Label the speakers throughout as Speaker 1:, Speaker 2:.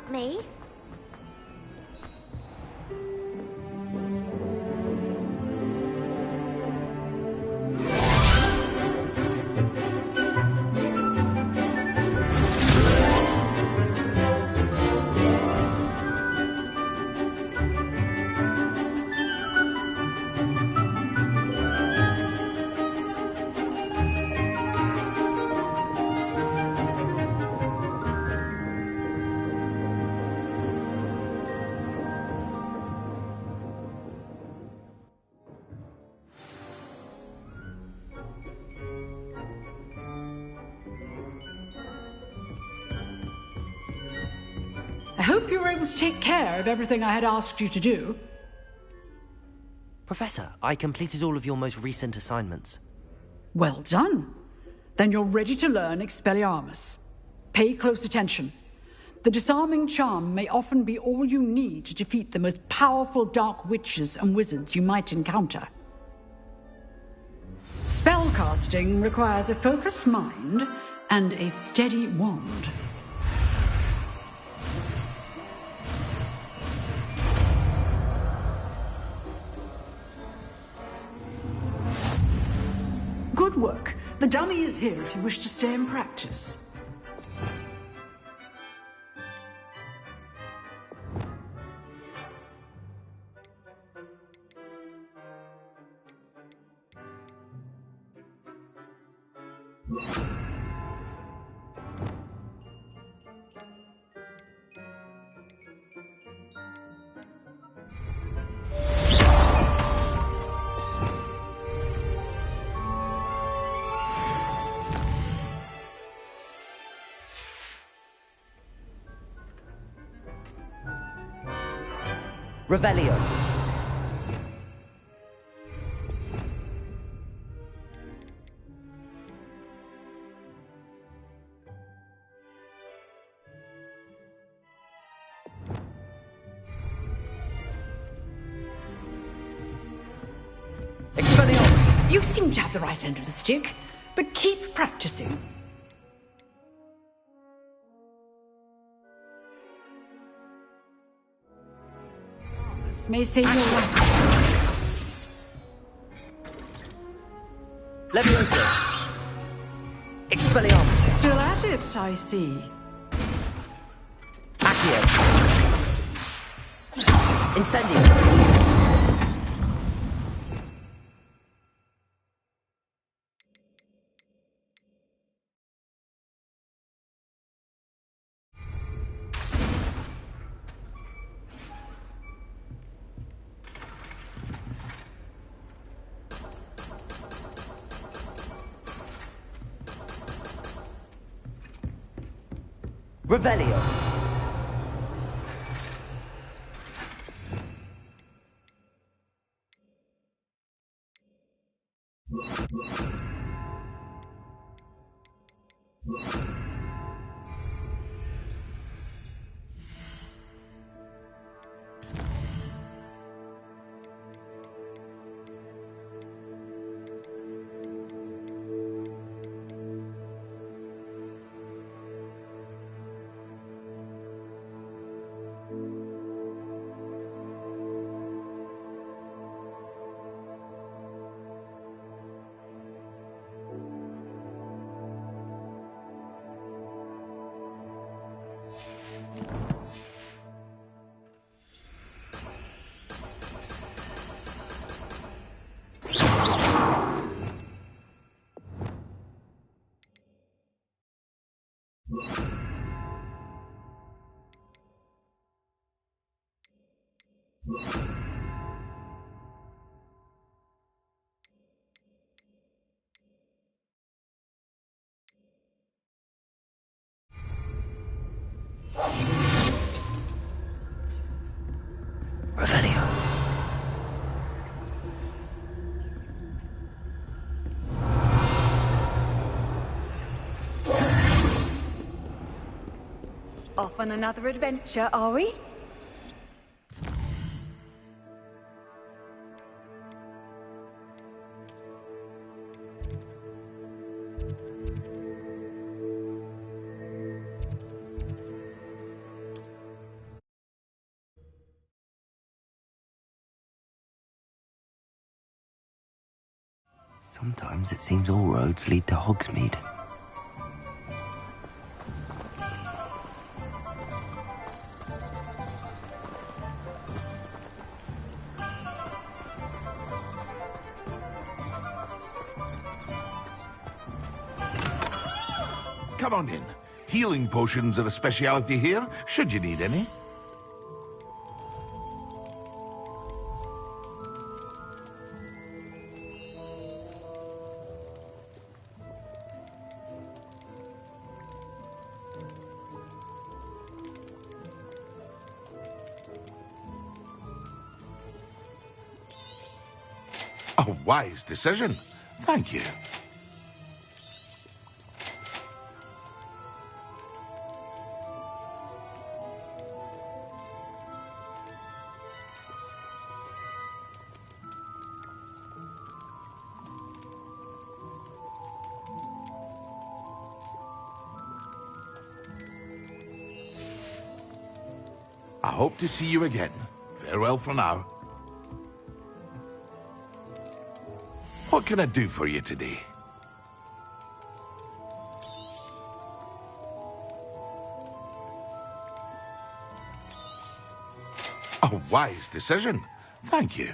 Speaker 1: want me?
Speaker 2: I hope you were able to take care of everything I had asked you to do.
Speaker 3: Professor, I completed all of your most recent assignments.
Speaker 2: Well done. Then you're ready to learn Expelliarmus. Pay close attention. The disarming charm may often be all you need to defeat the most powerful dark witches and wizards you might encounter. Spellcasting requires a focused mind and a steady wand. Good work. The dummy is here if you wish to stay and practice.
Speaker 3: Revelio. Expelliarmus.
Speaker 2: You seem to have the right end of the stick, but keep practicing. May save your life.
Speaker 3: Leviosa. Expelliarmus.
Speaker 2: Still at it, I see.
Speaker 3: Accio. Incendio. Revelio. Revelio.
Speaker 4: Off on another adventure, are we?
Speaker 3: Sometimes it seems all roads lead to Hogsmeade.
Speaker 1: Come on in. Healing potions are a speciality here, should you need any. A wise decision. Thank you. I hope to see you again. Farewell for now. What can I do for you today? A wise decision. Thank you.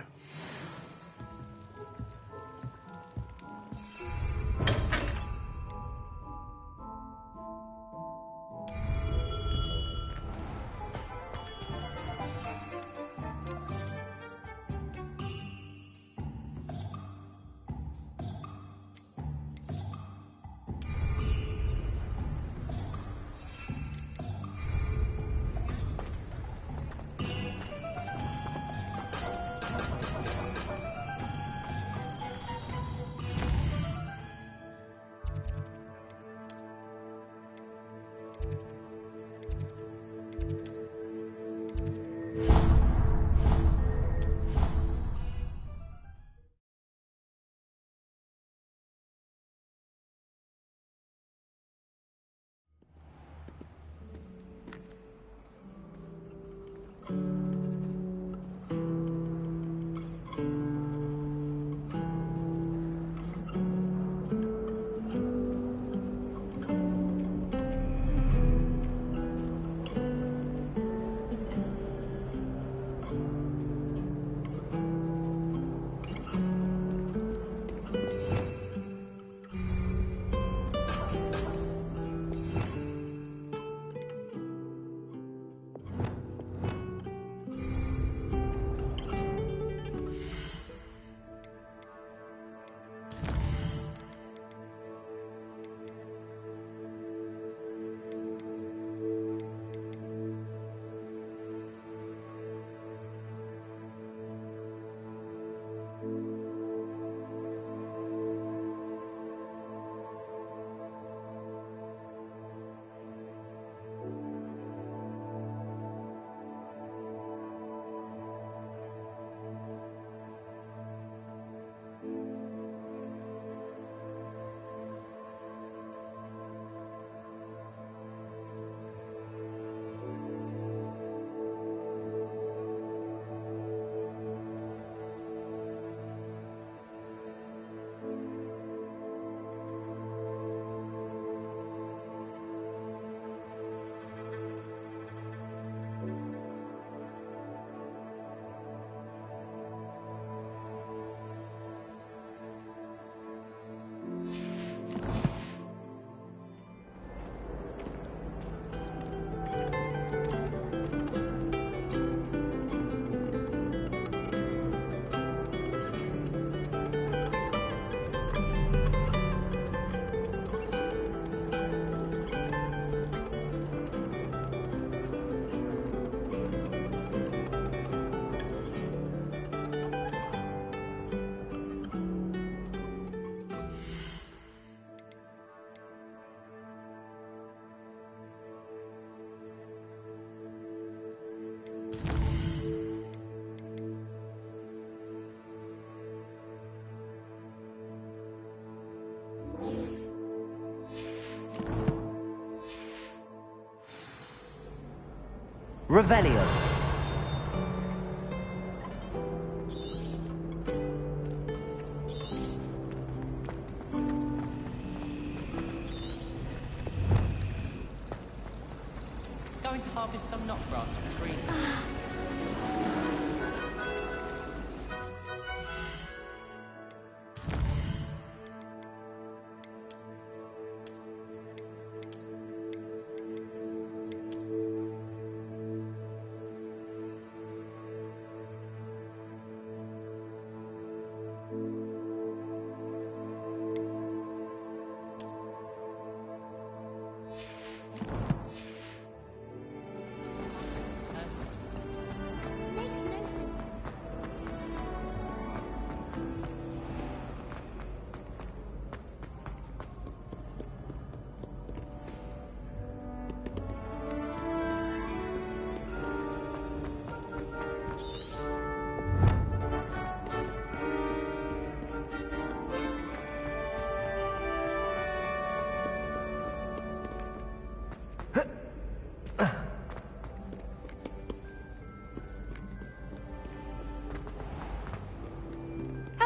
Speaker 3: Revelio.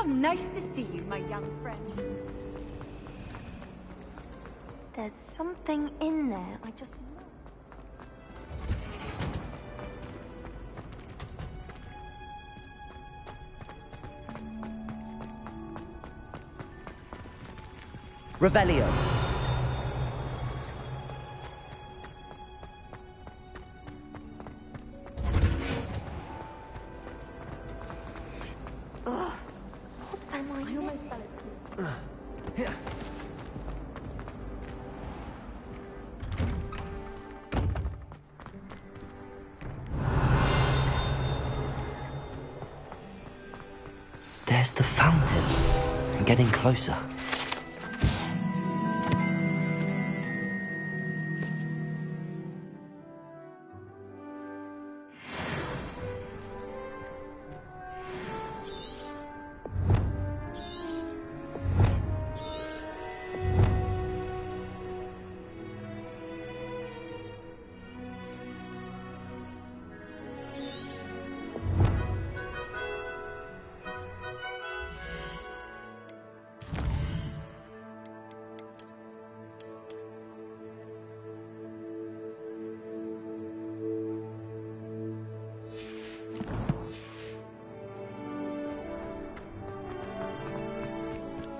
Speaker 4: nice to see you, my young friend. There's something in there, I just know.
Speaker 3: Revelio.
Speaker 4: What am I missing?
Speaker 3: There's the fountain. I'm getting closer.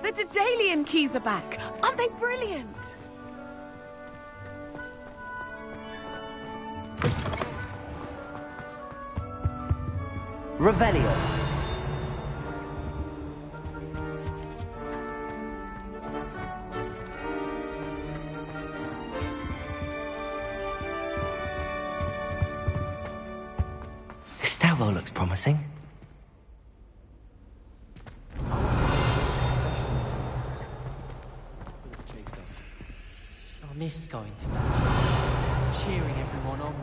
Speaker 5: The Daedalian keys are back. Aren't they brilliant?
Speaker 3: Revelio. This stairwell looks promising.
Speaker 6: I miss going to matches, cheering everyone on.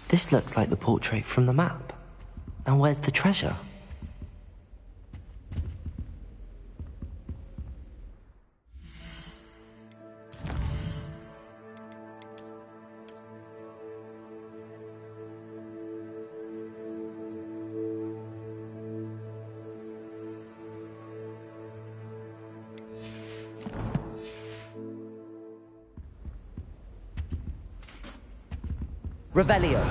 Speaker 3: This looks like the portrait from the map. And where's the treasure? Revelio.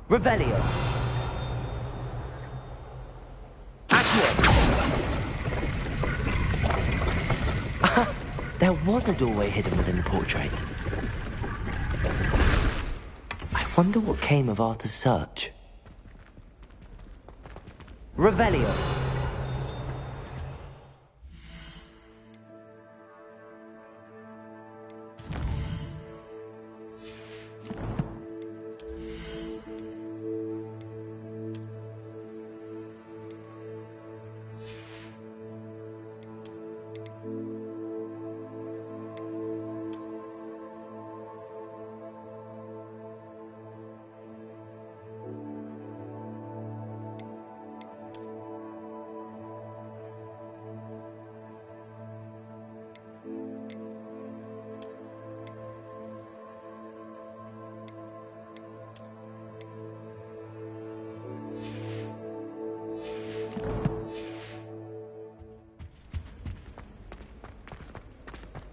Speaker 3: Revelio. There was a doorway hidden within the portrait. I wonder what came of Arthur's search. Revelio.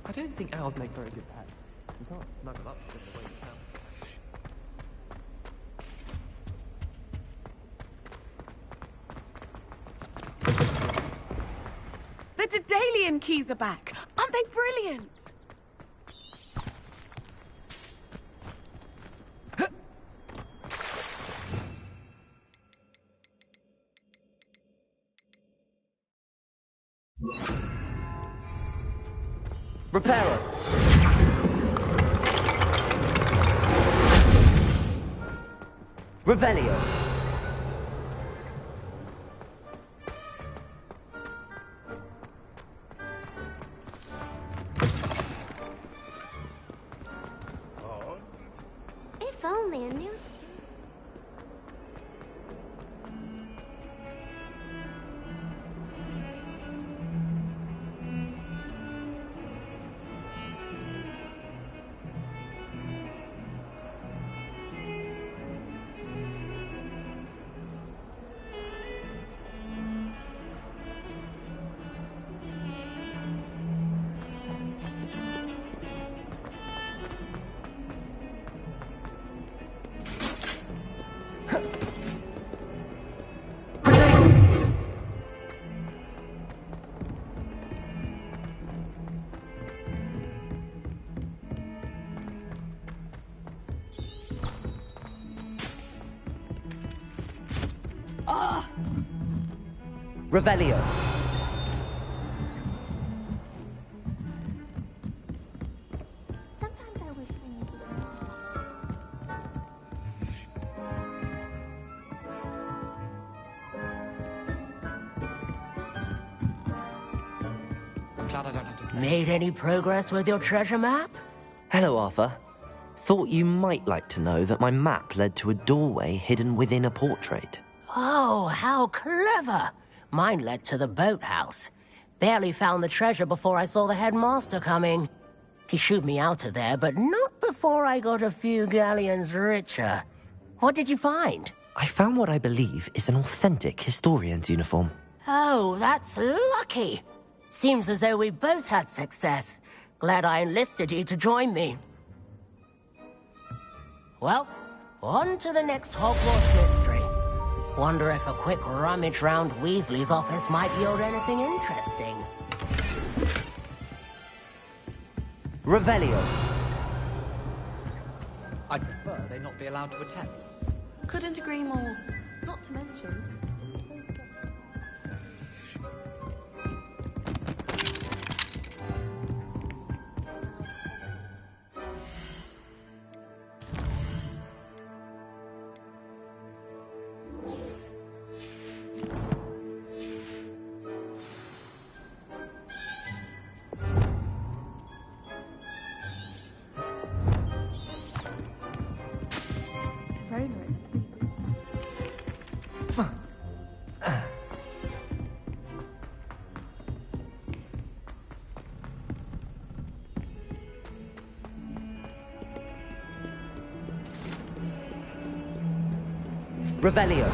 Speaker 6: I don't think owls make very good pets. You can't snuggle up to them the way you can.
Speaker 5: The Daedalian keys are back. Aren't they brilliant?
Speaker 3: Reparo. Revelio.
Speaker 4: If only I knew.
Speaker 3: Revelio.
Speaker 4: Sometimes I wish I knew.
Speaker 6: I'm glad I don't have to...
Speaker 7: Made any progress with your treasure map?
Speaker 3: Hello, Arthur. Thought you might like to know that my map led to a doorway hidden within a portrait.
Speaker 7: Oh, how clever! Mine led to the boathouse. Barely found the treasure before I saw the headmaster coming. He shooed me out of there, but not before I got a few galleons richer. What did you find?
Speaker 3: I found what I believe is an authentic historian's uniform.
Speaker 7: Oh, that's lucky. Seems as though we both had success. Glad I enlisted you to join me. Well, on to the next Hogwarts mystery. Wonder if a quick rummage round Weasley's office might yield anything interesting.
Speaker 3: Revelio.
Speaker 6: I'd prefer they not be allowed to attend.
Speaker 5: Couldn't agree more. Not to mention... Very nice.
Speaker 3: Revelio.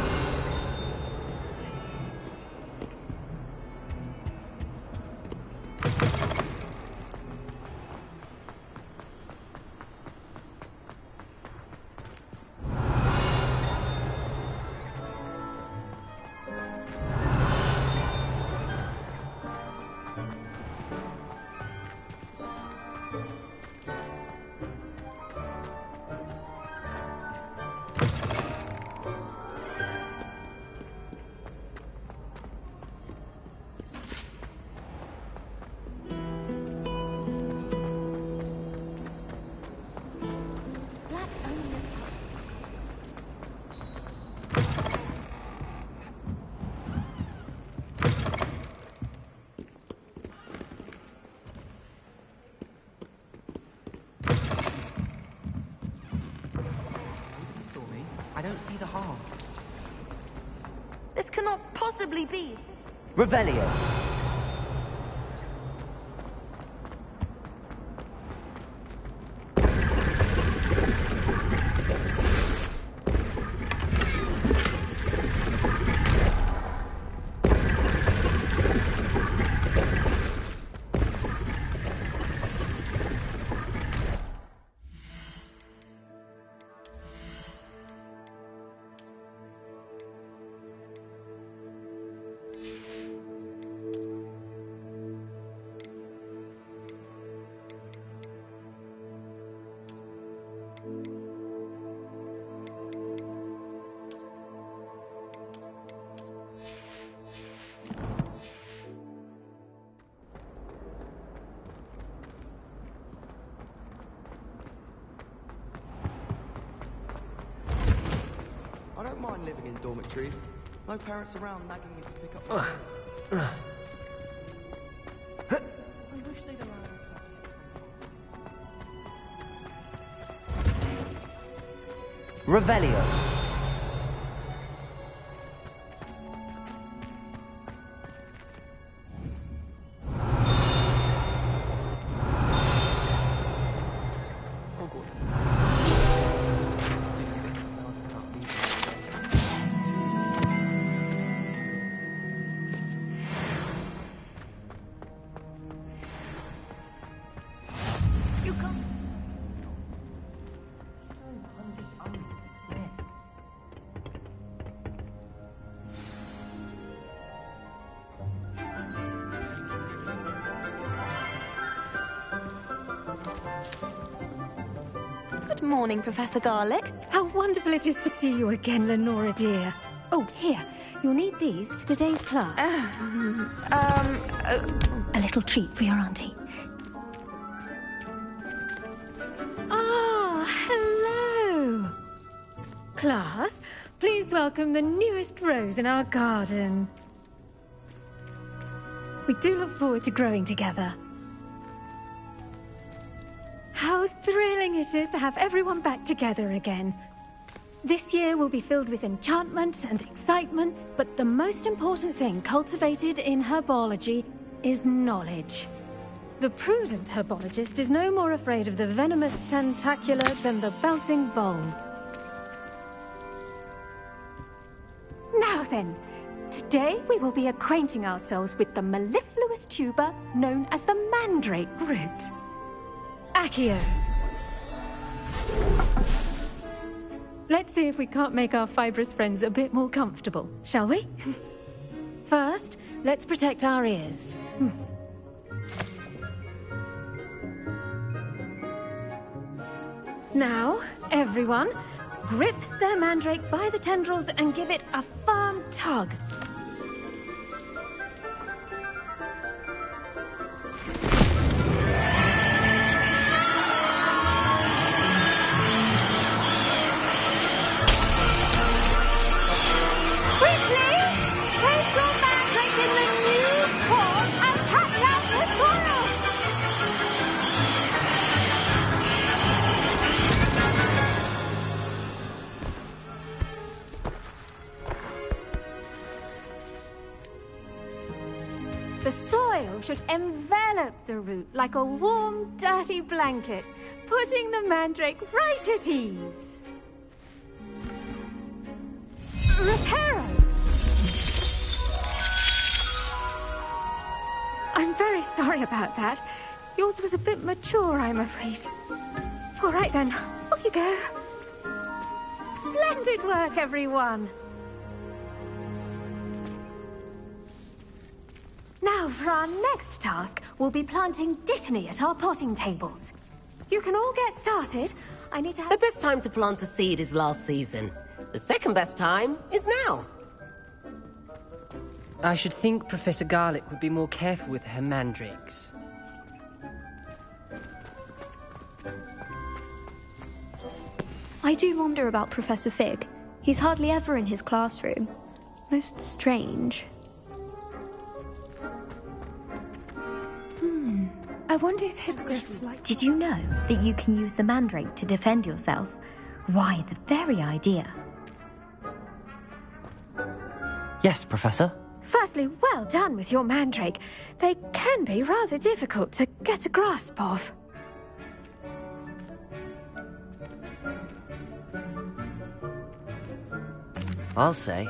Speaker 4: Black only.
Speaker 6: Story. I don't see the harm.
Speaker 5: This cannot possibly be.
Speaker 3: Revelio.
Speaker 6: mind living in dormitories. No parents around nagging you to pick up. I wish they'd allow us.
Speaker 3: Revelio.
Speaker 6: Hogwarts.
Speaker 4: Good morning, Professor Garlick.
Speaker 8: How wonderful it is to see you again, Lenora dear. Oh, here. You'll need these for today's class. A little treat for your auntie. Ah, hello. Class, please welcome the newest rose in our garden. We do look forward to growing together. How thrilling it is to have everyone back together again. This year will be filled with enchantment and excitement, but the most important thing cultivated in herbology is knowledge. The prudent herbologist is no more afraid of the venomous tentacula than the bouncing bowl. Now then, today we will be acquainting ourselves with the mellifluous tuber known as the mandrake root. Accio. Let's see if we can't make our fibrous friends a bit more comfortable, shall we? First, let's protect our ears. Now, everyone, grip their mandrake by the tendrils and give it a firm tug. The soil should envelop the root like a warm, dirty blanket, putting the mandrake right at ease. Reparo! I'm very sorry about that. Yours was a bit mature, I'm afraid. All right then, off you go. Splendid work, everyone. Now, for our next task, we'll be planting dittany at our potting tables. You can all get started. I need to have...
Speaker 7: The best time to plant a seed is last season. The second best time is now.
Speaker 9: I should think Professor Garlick would be more careful with her mandrakes.
Speaker 10: I do wonder about Professor Fig. He's hardly ever in his classroom. Most strange.
Speaker 8: I wonder if hippogriffs like...
Speaker 10: Did you know that you can use the mandrake to defend yourself? Why, the very idea.
Speaker 3: Yes, Professor.
Speaker 8: Firstly, well done with your mandrake. They can be rather difficult to get a grasp of.
Speaker 3: I'll say,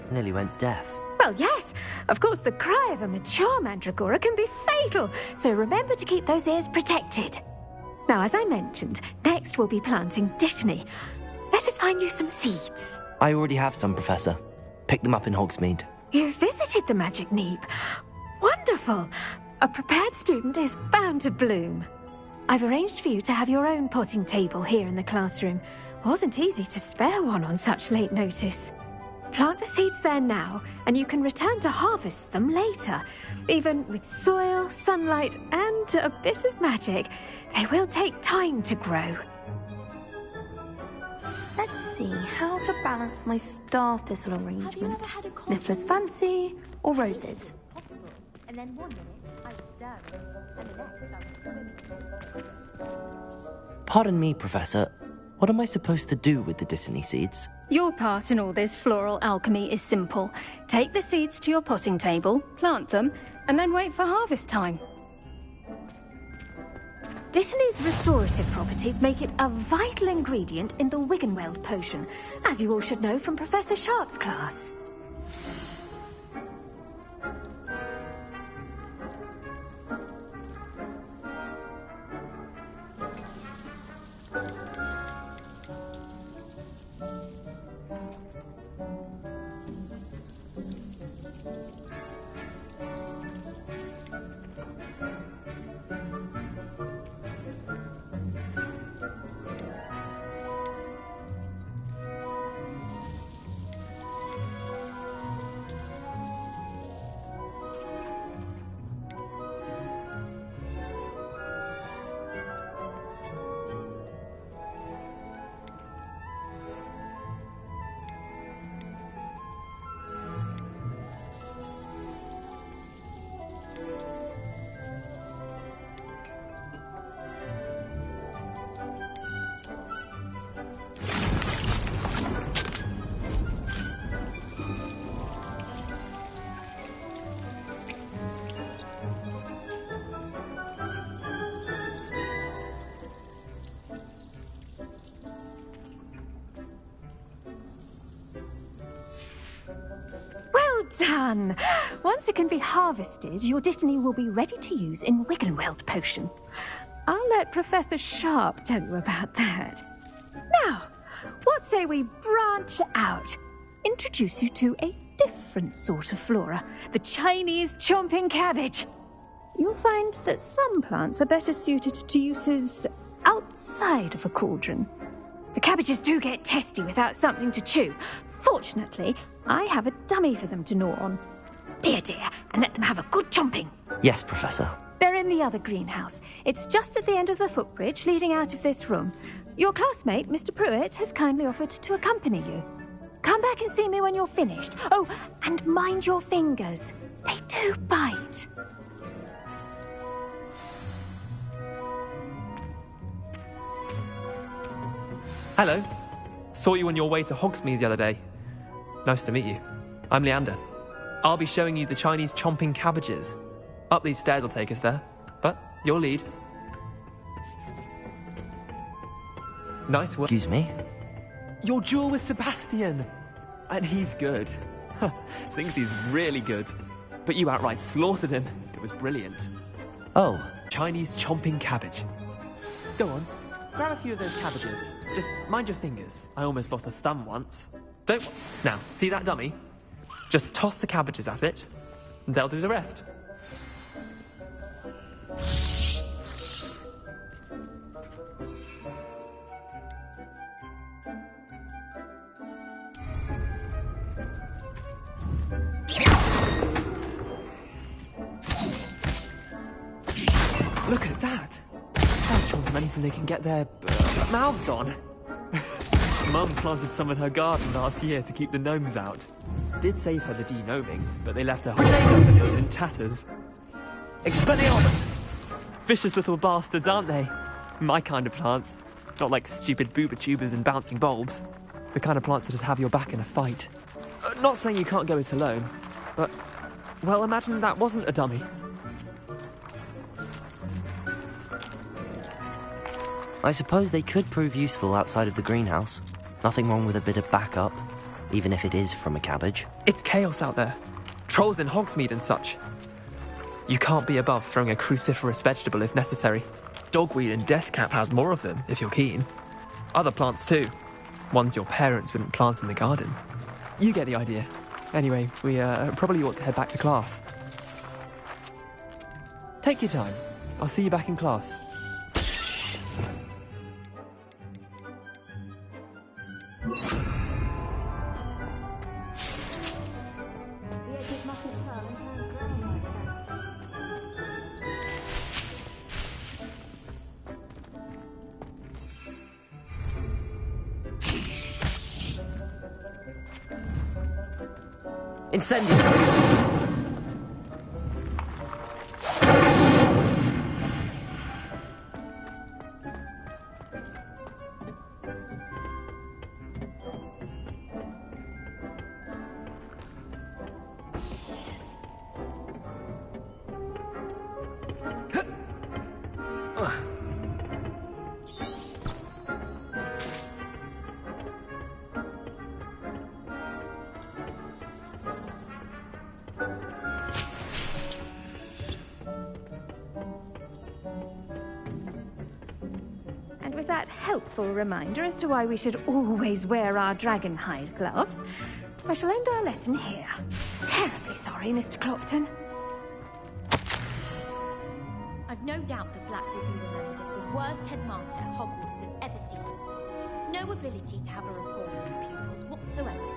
Speaker 3: nearly went deaf.
Speaker 8: Well, yes. Of course, the cry of a mature mandragora can be fatal, so remember to keep those ears protected. Now, as I mentioned, next we'll be planting dittany. Let us find you some seeds.
Speaker 3: I already have some, Professor. Picked them up in Hogsmeade.
Speaker 8: You visited the Magic Neep. Wonderful. A prepared student is bound to bloom. I've arranged for you to have your own potting table here in the classroom. Wasn't easy to spare one on such late notice. Plant the seeds there now, and you can return to harvest them later. Even with soil, sunlight, and a bit of magic, they will take time to grow.
Speaker 4: Let's see how to balance my star thistle arrangement. Niffler's fancy or roses?
Speaker 8: And then 1 minute I was staring, and the next I was
Speaker 3: Pardon me, Professor. What am I supposed to do with the Dittany seeds?
Speaker 11: Your part in all this floral alchemy is simple. Take the seeds to your potting table, plant them, and then wait for harvest time. Dittany's restorative properties make it a vital ingredient in the Wiggenweld potion, as you all should know from Professor Sharp's class. Done! Once it can be harvested, your Dittany will be ready to use in Wiggenweld potion. I'll let Professor Sharp tell you about that. Now, what say we branch out? Introduce you to a different sort of flora, the Chinese chomping cabbage. You'll find that some plants are better suited to uses outside of a cauldron. The cabbages do get testy without something to chew. Fortunately, I have a dummy for them to gnaw on. Be a dear and let them have a good chomping.
Speaker 3: Yes, Professor.
Speaker 11: They're in the other greenhouse. It's just at the end of the footbridge leading out of this room. Your classmate, Mr. Pruitt, has kindly offered to accompany you. Come back and see me when you're finished. Oh, and mind your fingers. They do bite.
Speaker 6: Hello. Saw you on your way to Hogsmeade the other day. Nice to meet you. I'm Leander. I'll be showing you the Chinese chomping cabbages. Up these stairs will take us there, but your lead. Nice work.
Speaker 3: Excuse me?
Speaker 6: Your duel with Sebastian. And he's good. Thinks he's really good. But you outright slaughtered him. It was brilliant.
Speaker 3: Oh.
Speaker 6: Chinese chomping cabbage. Go on. Grab a few of those cabbages. Just mind your fingers. I almost lost a thumb once. Don't... Now, see that dummy? Just toss the cabbages at it, and they'll do the rest. Look at that! They'll chomp on anything they can get their mouths on. Mum planted some in her garden last year to keep the gnomes out. Did save her the de-gnoming, but they left her potato windows in tatters. Expelliarmus! Vicious little bastards, aren't they? My kind of plants. Not like stupid booba tubers and bouncing bulbs. The kind of plants that just have your back in a fight. Not saying you can't go it alone, but... Well, imagine that wasn't a dummy.
Speaker 3: I suppose they could prove useful outside of the greenhouse. Nothing wrong with a bit of backup, even if it is from a cabbage.
Speaker 6: It's chaos out there. Trolls in Hogsmeade and such. You can't be above throwing a cruciferous vegetable if necessary. Dogweed and deathcap has more of them, if you're keen. Other plants too. Ones your parents wouldn't plant in the garden. You get the idea. Anyway, we probably ought to head back to class. Take your time. I'll see you back in class.
Speaker 3: Incendio!
Speaker 11: And with that helpful reminder as to why we should always wear our dragon hide gloves, I shall end our lesson here. Terribly sorry, Mr. Clopton.
Speaker 12: I've no doubt that Black will be remembered as the worst headmaster Hogwarts has ever seen. No ability to have a rapport with his pupils whatsoever.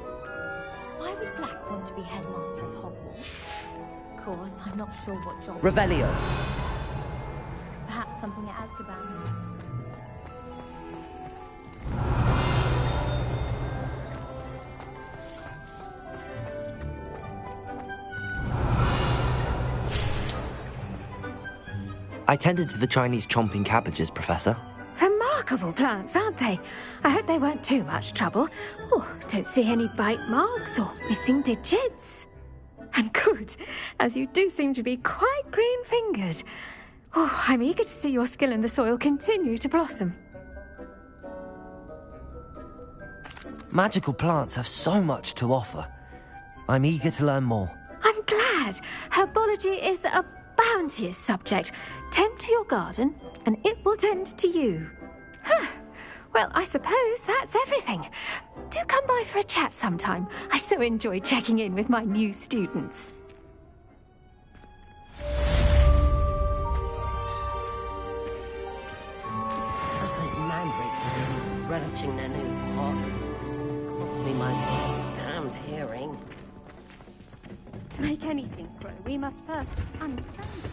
Speaker 12: Why would Black want to be headmaster of Hogwarts? Of course, I'm not sure what job...
Speaker 3: Revelio.
Speaker 12: Perhaps something at Azkaban.
Speaker 3: I tended to the Chinese chomping cabbages, Professor.
Speaker 11: Remarkable plants, aren't they? I hope they weren't too much trouble. Oh, don't see any bite marks or missing digits. And good, as you do seem to be quite green-fingered. Oh, I'm eager to see your skill in the soil continue to blossom.
Speaker 3: Magical plants have so much to offer. I'm eager to learn more.
Speaker 11: I'm glad. Herbology is a bounteous subject. Tend to your garden, and it will tend to you. Huh. Well, I suppose that's everything. Do come by for a chat sometime. I so enjoy checking in with my new students.
Speaker 7: Those mandrakes are really relishing their new pots. Cost me my damned hearing.
Speaker 11: To make anything grow, we must first understand it.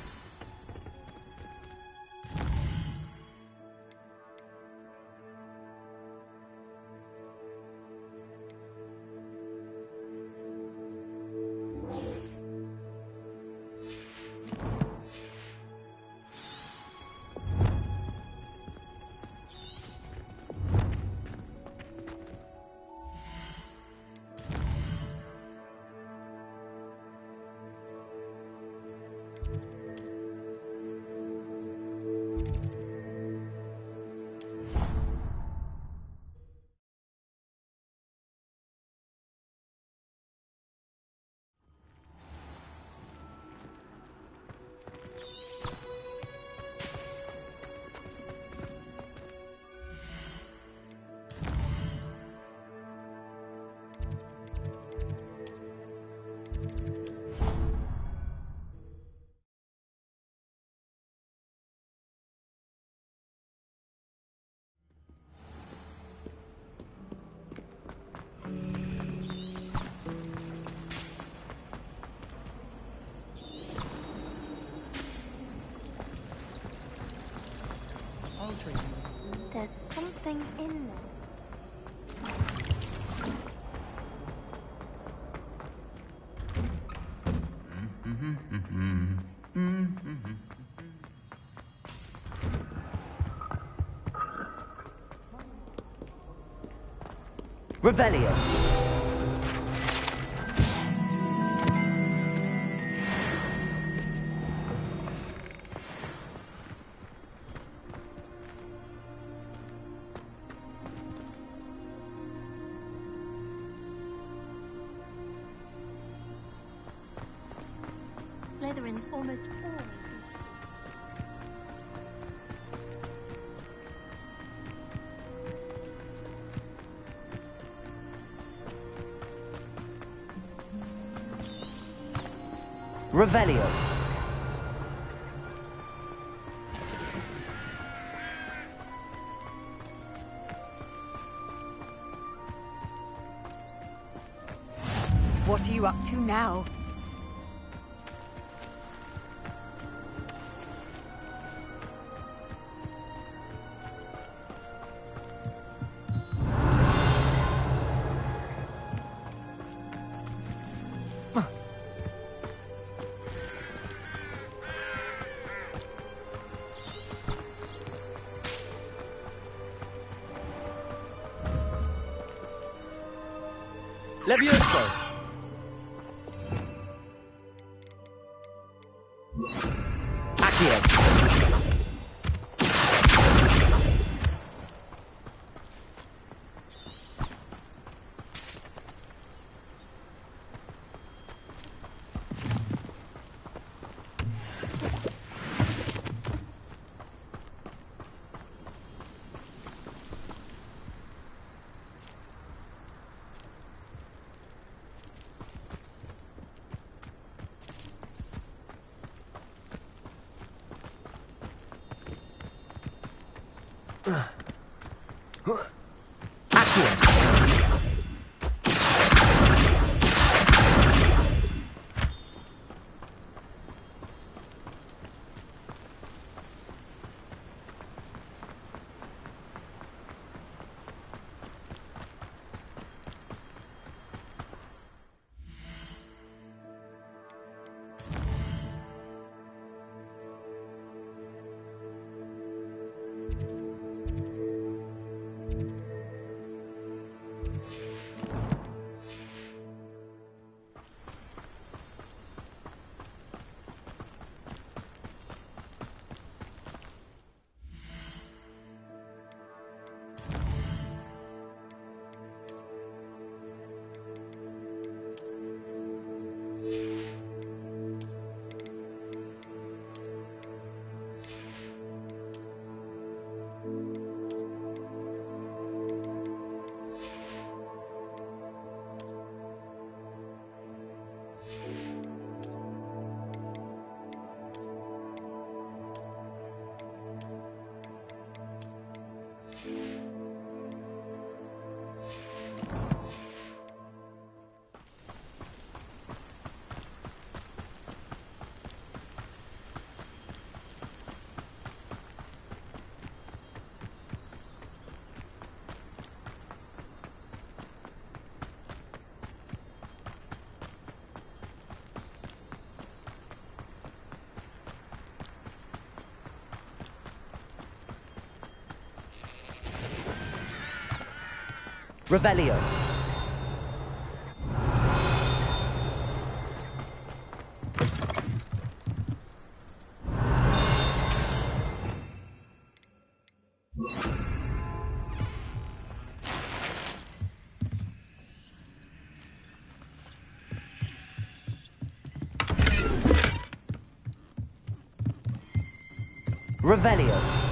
Speaker 4: There's something in there.
Speaker 3: Revelio.
Speaker 12: Slytherin's almost always...
Speaker 3: Revelio.
Speaker 13: What are you up to now?
Speaker 6: Levioso! Accio!
Speaker 3: Revelio. Revelio.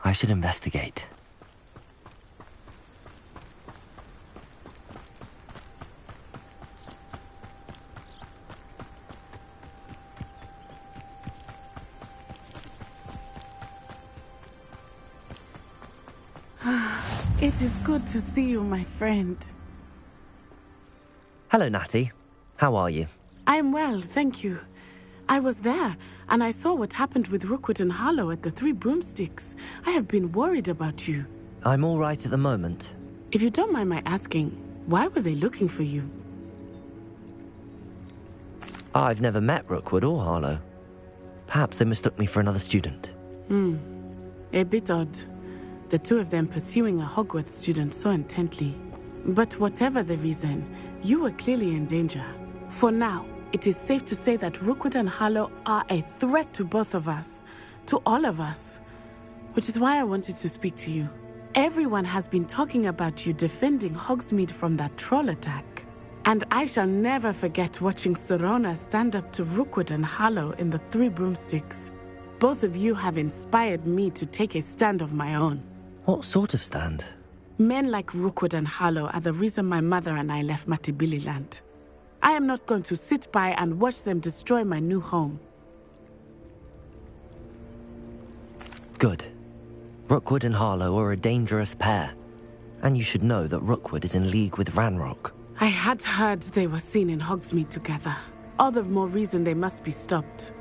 Speaker 3: I should investigate.
Speaker 5: It is good to see you, my friend.
Speaker 3: Hello, Natty. How are you?
Speaker 5: I'm well, thank you. I was there, and I saw what happened with Rookwood and Harlow at the Three Broomsticks. I have been worried about you.
Speaker 3: I'm all right at the moment.
Speaker 5: If you don't mind my asking, why were they looking for you?
Speaker 3: I've never met Rookwood or Harlow. Perhaps they mistook me for another student.
Speaker 5: A bit odd. The two of them pursuing a Hogwarts student so intently. But whatever the reason, you were clearly in danger. For now, it is safe to say that Rookwood and Harlow are a threat to both of us, to all of us. Which is why I wanted to speak to you. Everyone has been talking about you defending Hogsmeade from that troll attack. And I shall never forget watching Serona stand up to Rookwood and Harlow in the Three Broomsticks. Both of you have inspired me to take a stand of my own.
Speaker 3: What sort of stand?
Speaker 5: Men like Rookwood and Harlow are the reason my mother and I left Matibili Land. I am not going to sit by and watch them destroy my new home.
Speaker 3: Good. Rookwood and Harlow are a dangerous pair. And you should know that Rookwood is in league with Ranrock.
Speaker 5: I had heard they were seen in Hogsmeade together. All the more reason they must be stopped.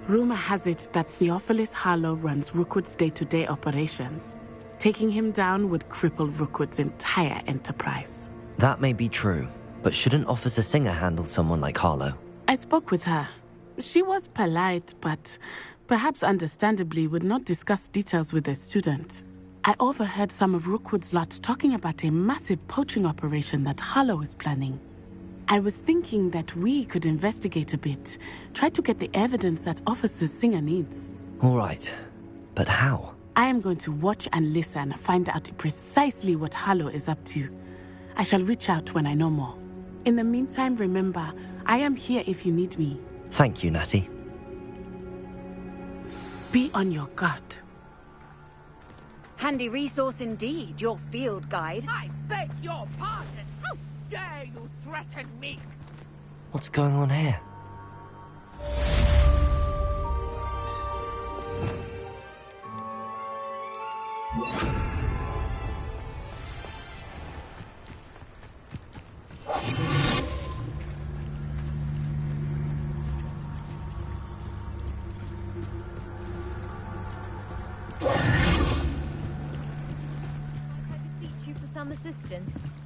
Speaker 5: Rumor has it that Theophilus Harlow runs Rookwood's day-to-day operations. Taking him down would cripple Rookwood's entire enterprise.
Speaker 3: That may be true, But shouldn't Officer Singer handle someone like Harlow?
Speaker 5: I spoke with her. She was polite, but perhaps understandably would not discuss details with a student. I overheard some of Rookwood's lot talking about a massive poaching operation that Harlow is planning. I was thinking that we could investigate a bit, try to get the evidence that Officer Singer needs.
Speaker 3: All right, but how?
Speaker 5: I am going to watch and listen, find out precisely what Harlow is up to. I shall reach out when I know more. In the meantime, remember, I am here if you need me.
Speaker 3: Thank you, Natty.
Speaker 5: Be on your guard.
Speaker 13: Handy resource indeed, your field guide.
Speaker 14: I beg your pardon. How dare you threaten me?
Speaker 3: What's going on here?
Speaker 12: Some assistance.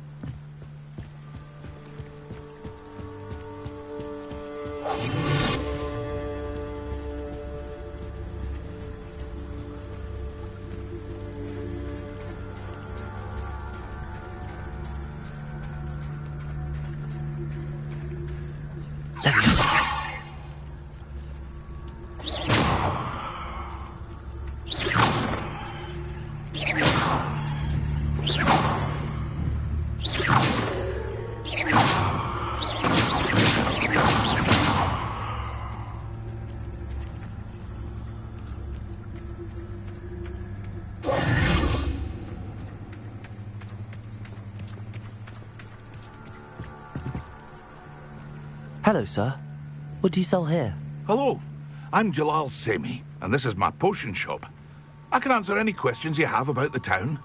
Speaker 3: Hello, sir. What do you sell here?
Speaker 1: Hello, I'm Jalal Semi, and this is my potion shop. I can answer any questions you have about the town.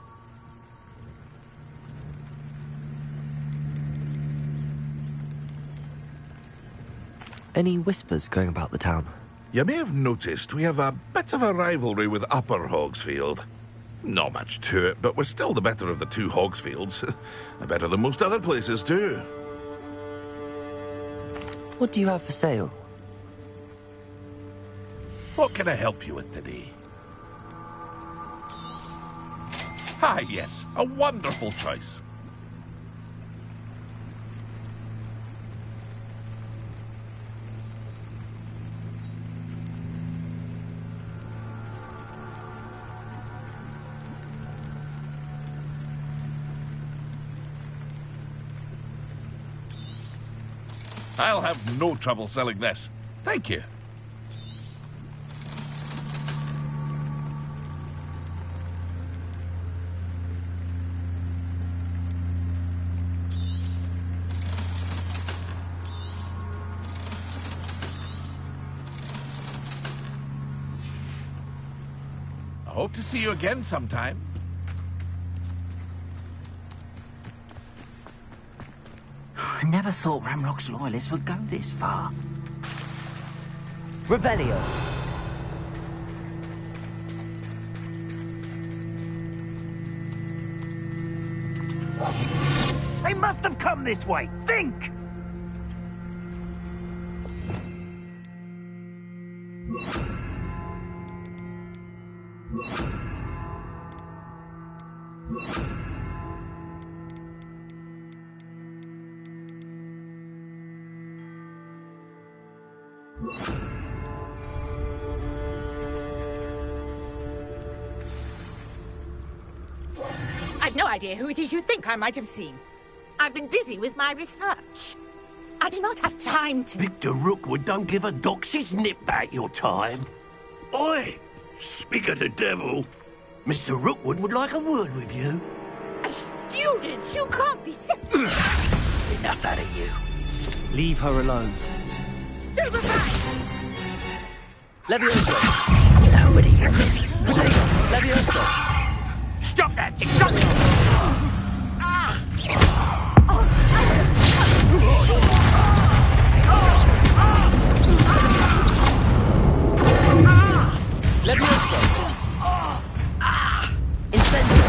Speaker 3: Any whispers going about the town?
Speaker 1: You may have noticed we have a bit of a rivalry with Upper Hogsfield. Not much to it, but we're still the better of the two Hogsfields. Better than most other places, too.
Speaker 3: What do you have for sale?
Speaker 1: What can I help you with today? Ah, yes, a wonderful choice. I'll have no trouble selling this. Thank you. I hope to see you again sometime.
Speaker 15: I never thought Ramrock's loyalists would go this far.
Speaker 3: Revelio.
Speaker 15: They must have come this way. Think!
Speaker 14: I've no idea who it is you think I might have seen. I've been busy with my research. I do not have time to...
Speaker 15: Victor Rookwood don't give a doxy's nip back your time. Oi! Speak of the devil. Mr. Rookwood would like a word with you.
Speaker 14: A student? You can't be sick.
Speaker 15: Enough out of you.
Speaker 9: Leave her alone.
Speaker 14: Stupefy!
Speaker 3: Levioso!
Speaker 15: Nobody can miss.
Speaker 3: Levioso!
Speaker 15: Stop that! Stop it!
Speaker 3: Levioso! Incendio!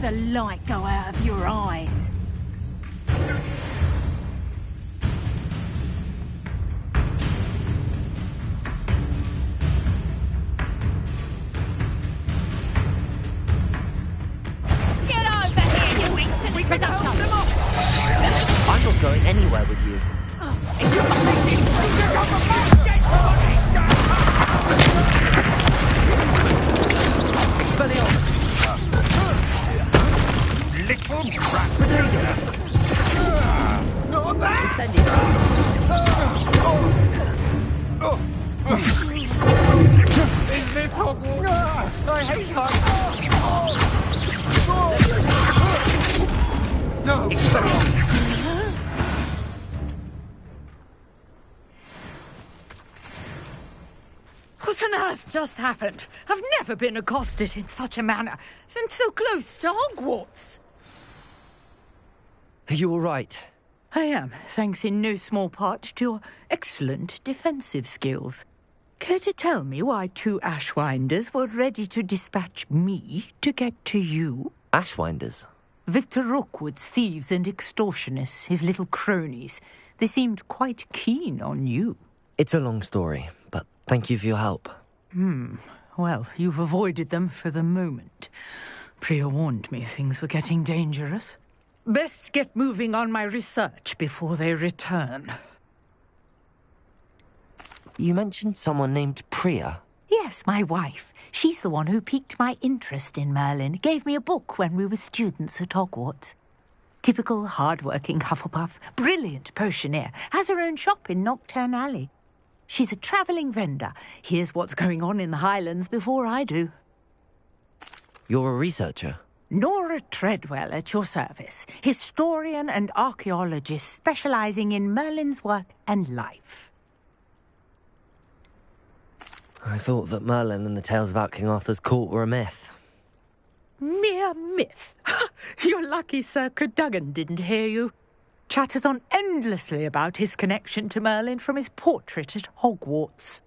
Speaker 11: the light go out of your eyes.
Speaker 14: Get over here, you insolent presumption!
Speaker 3: I'm not going anywhere with you. Expelliarmus!
Speaker 15: Little rat! Not that!
Speaker 6: Is this Hogwarts? I hate Hogwarts! No!
Speaker 14: What on earth just happened? I've never been accosted in such a manner, and so close to Hogwarts.
Speaker 3: Are you all right?
Speaker 14: I am, thanks in no small part to your excellent defensive skills. Care to tell me why 2 Ashwinders were ready to dispatch me to get to you?
Speaker 3: Ashwinders?
Speaker 14: Victor Rookwood's thieves and extortionists, his little cronies. They seemed quite keen on you.
Speaker 3: It's a long story, but thank you for your help.
Speaker 14: Well, you've avoided them for the moment. Priya warned me things were getting dangerous. Best get moving on my research before they return.
Speaker 3: You mentioned someone named Priya.
Speaker 14: Yes, my wife. She's the one who piqued my interest in Merlin. Gave me a book when we were students at Hogwarts. Typical hard-working Hufflepuff, brilliant potioneer, has her own shop in Knockturn Alley. She's a travelling vendor. Hears what's going on in the Highlands before I do.
Speaker 3: You're a researcher?
Speaker 14: Nora Treadwell at your service. Historian and archaeologist specialising in Merlin's work and life.
Speaker 3: I thought that Merlin and the tales about King Arthur's court were a myth.
Speaker 14: Mere myth. You're lucky Sir Cadogan didn't hear you. Chatters on endlessly about his connection to Merlin from his portrait at Hogwarts.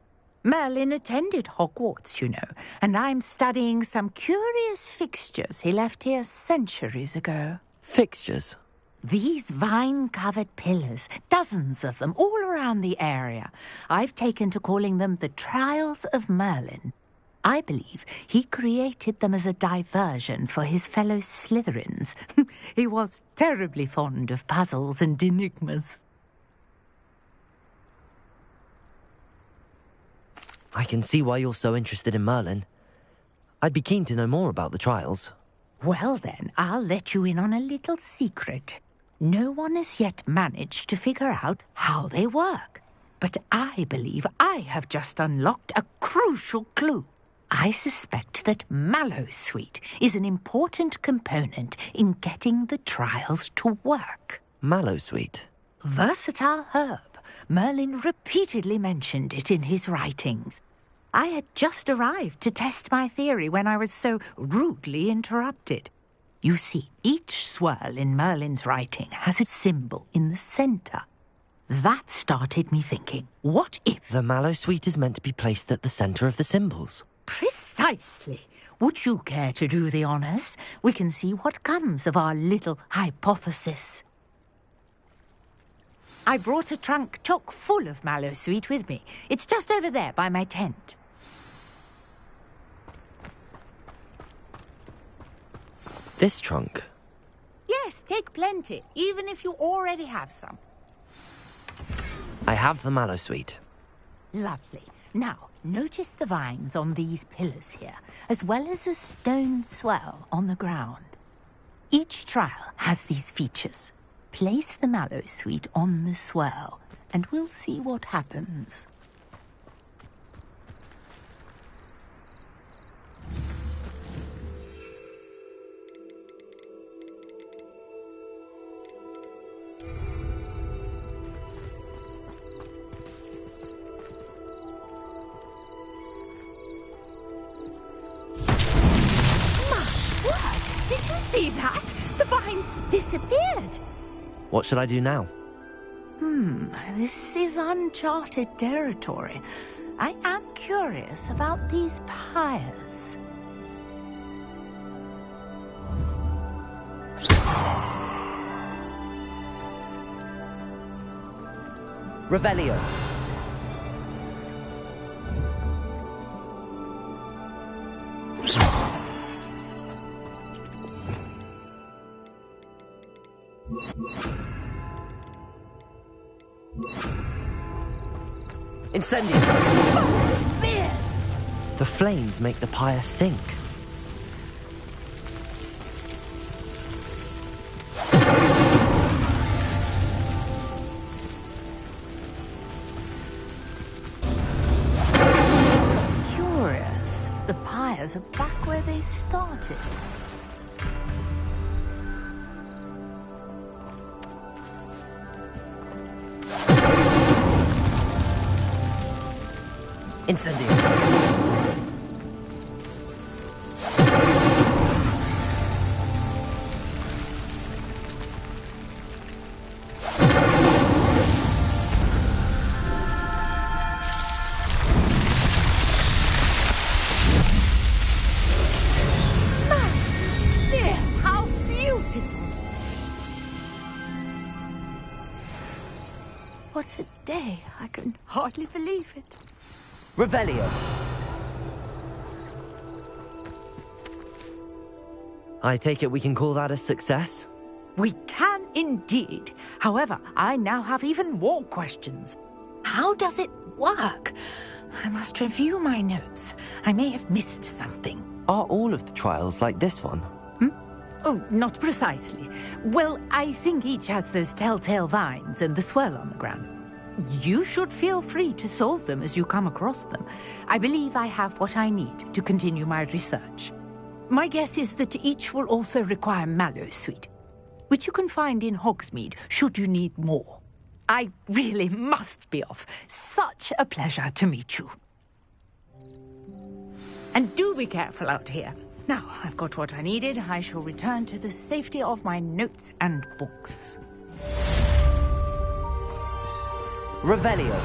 Speaker 14: Merlin attended Hogwarts, you know, and I'm studying some curious fixtures he left here centuries ago.
Speaker 3: Fixtures?
Speaker 14: These vine-covered pillars, dozens of them, all around the area. I've taken to calling them the Trials of Merlin. I believe he created them as a diversion for his fellow Slytherins. He was terribly fond of puzzles and enigmas.
Speaker 3: I can see why you're so interested in Merlin. I'd be keen to know more about the trials.
Speaker 14: Well then, I'll let you in on a little secret. No one has yet managed to figure out how they work. But I believe I have just unlocked a crucial clue. I suspect that Mallowsweet is an important component in getting the trials to work.
Speaker 3: Mallowsweet?
Speaker 14: Versatile herb. Merlin repeatedly mentioned it in his writings. I had just arrived to test my theory when I was so rudely interrupted. You see, each swirl in Merlin's writing has a symbol in the centre. That started me thinking, what if...
Speaker 3: The Mallowsweet is meant to be placed at the centre of the symbols.
Speaker 14: Precisely. Would you care to do the honours? We can see what comes of our little hypothesis. I brought a trunk chock full of Mallowsweet with me. It's just over there by my tent.
Speaker 3: This trunk?
Speaker 14: Yes, take plenty, even if you already have some.
Speaker 3: I have the Mallowsweet.
Speaker 14: Lovely. Now, notice the vines on these pillars here, as well as a stone swell on the ground. Each trial has these features. Place the Mallowsweet on the swell, and we'll see what happens. Did you see that? The vines disappeared.
Speaker 3: What should I do now?
Speaker 14: This is uncharted territory. I am curious about these pyres.
Speaker 3: Revelio. Incendio! The flames make the pyre sink.
Speaker 14: Curious. The pyres are back where they started.
Speaker 3: Incendio.
Speaker 14: There, how beautiful! What a day. I can hardly believe it.
Speaker 3: Revelio. I take it we can call that a success?
Speaker 14: We can indeed. However, I now have even more questions. How does it work? I must review my notes. I may have missed something.
Speaker 3: Are all of the trials like this one?
Speaker 14: Oh, not precisely. Well, I think each has those telltale vines and the swirl on the ground. You should feel free to solve them as you come across them. I believe I have what I need to continue my research. My guess is that each will also require mallow sweet, which you can find in Hogsmeade should you need more. I really must be off. Such a pleasure to meet you. And do be careful out here. Now, I've got what I needed. I shall return to the safety of my notes and books.
Speaker 3: Revelio.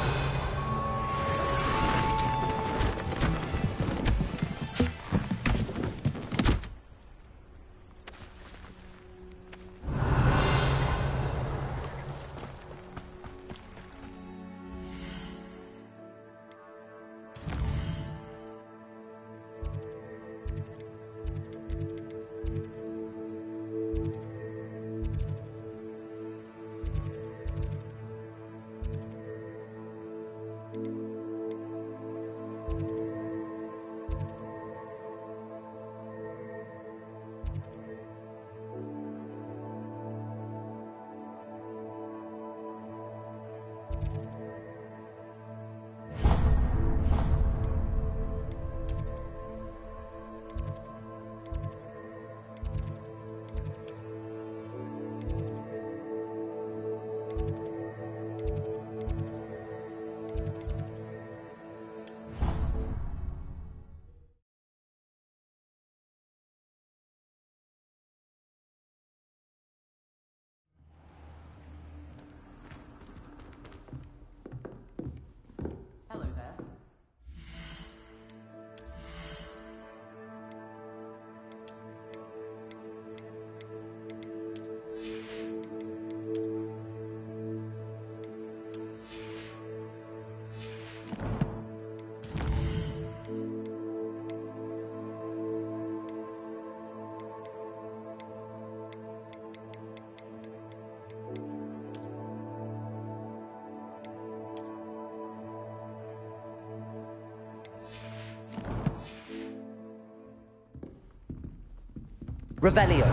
Speaker 3: Revelio.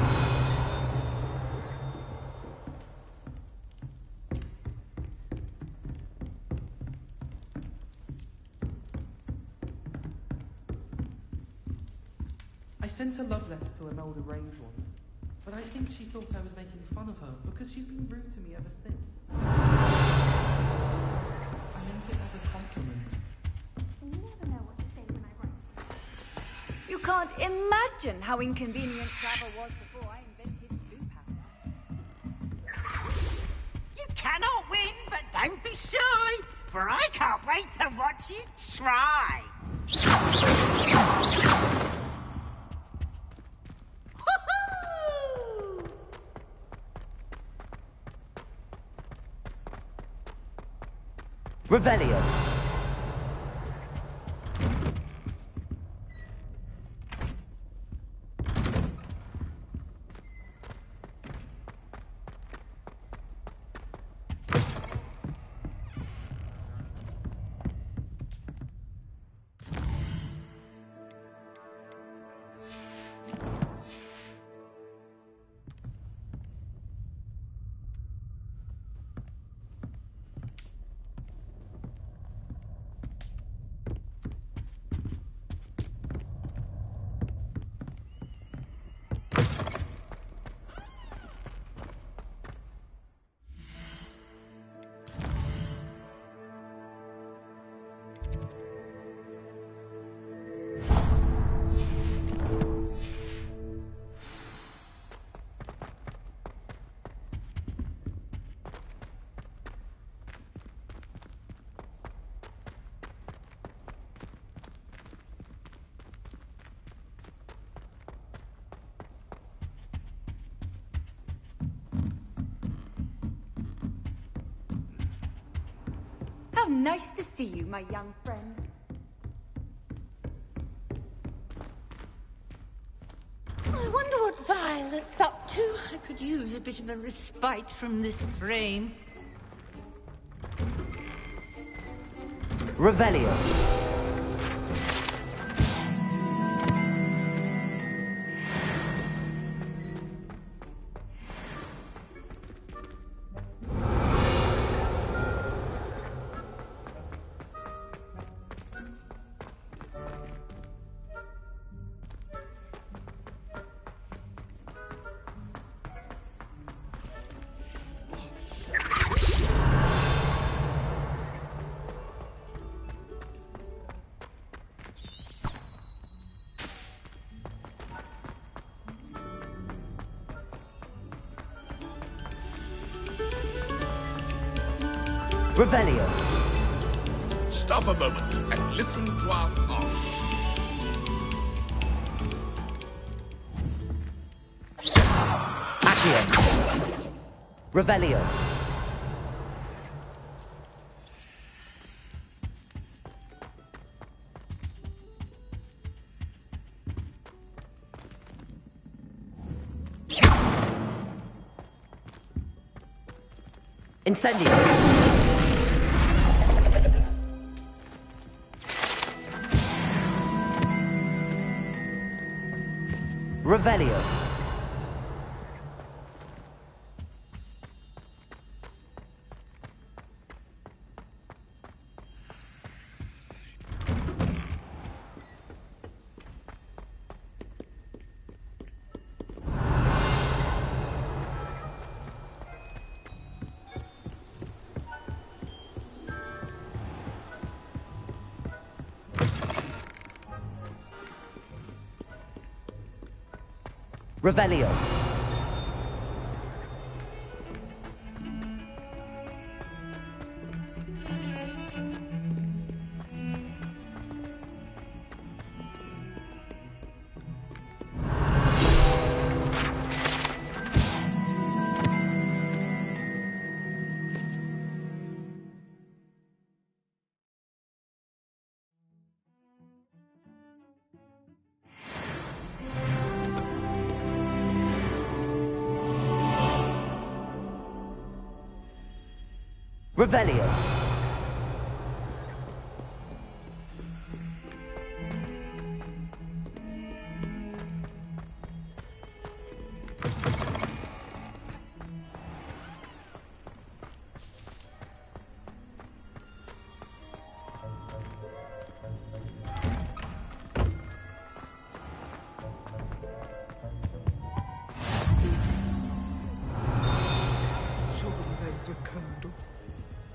Speaker 16: I sent a love letter to Imelda Range once, but I think she thought I was making fun of her because she's been rude to me ever since. I meant it as a compliment.
Speaker 13: I never know what to say when I write. You can't imagine how inconvenient travel was before I invented blue powder.
Speaker 14: You cannot win, but don't be shy, for I can't wait to watch you try.
Speaker 3: Revelio.
Speaker 13: How nice to see you, my young friend.
Speaker 14: I wonder what Violet's up to. I could use a bit of a respite from this frame.
Speaker 3: Revelio. Revelio.
Speaker 1: Stop a moment and listen to our song.
Speaker 3: Accio. Revelio. Incendio. Revelio. Revelio. Revelio.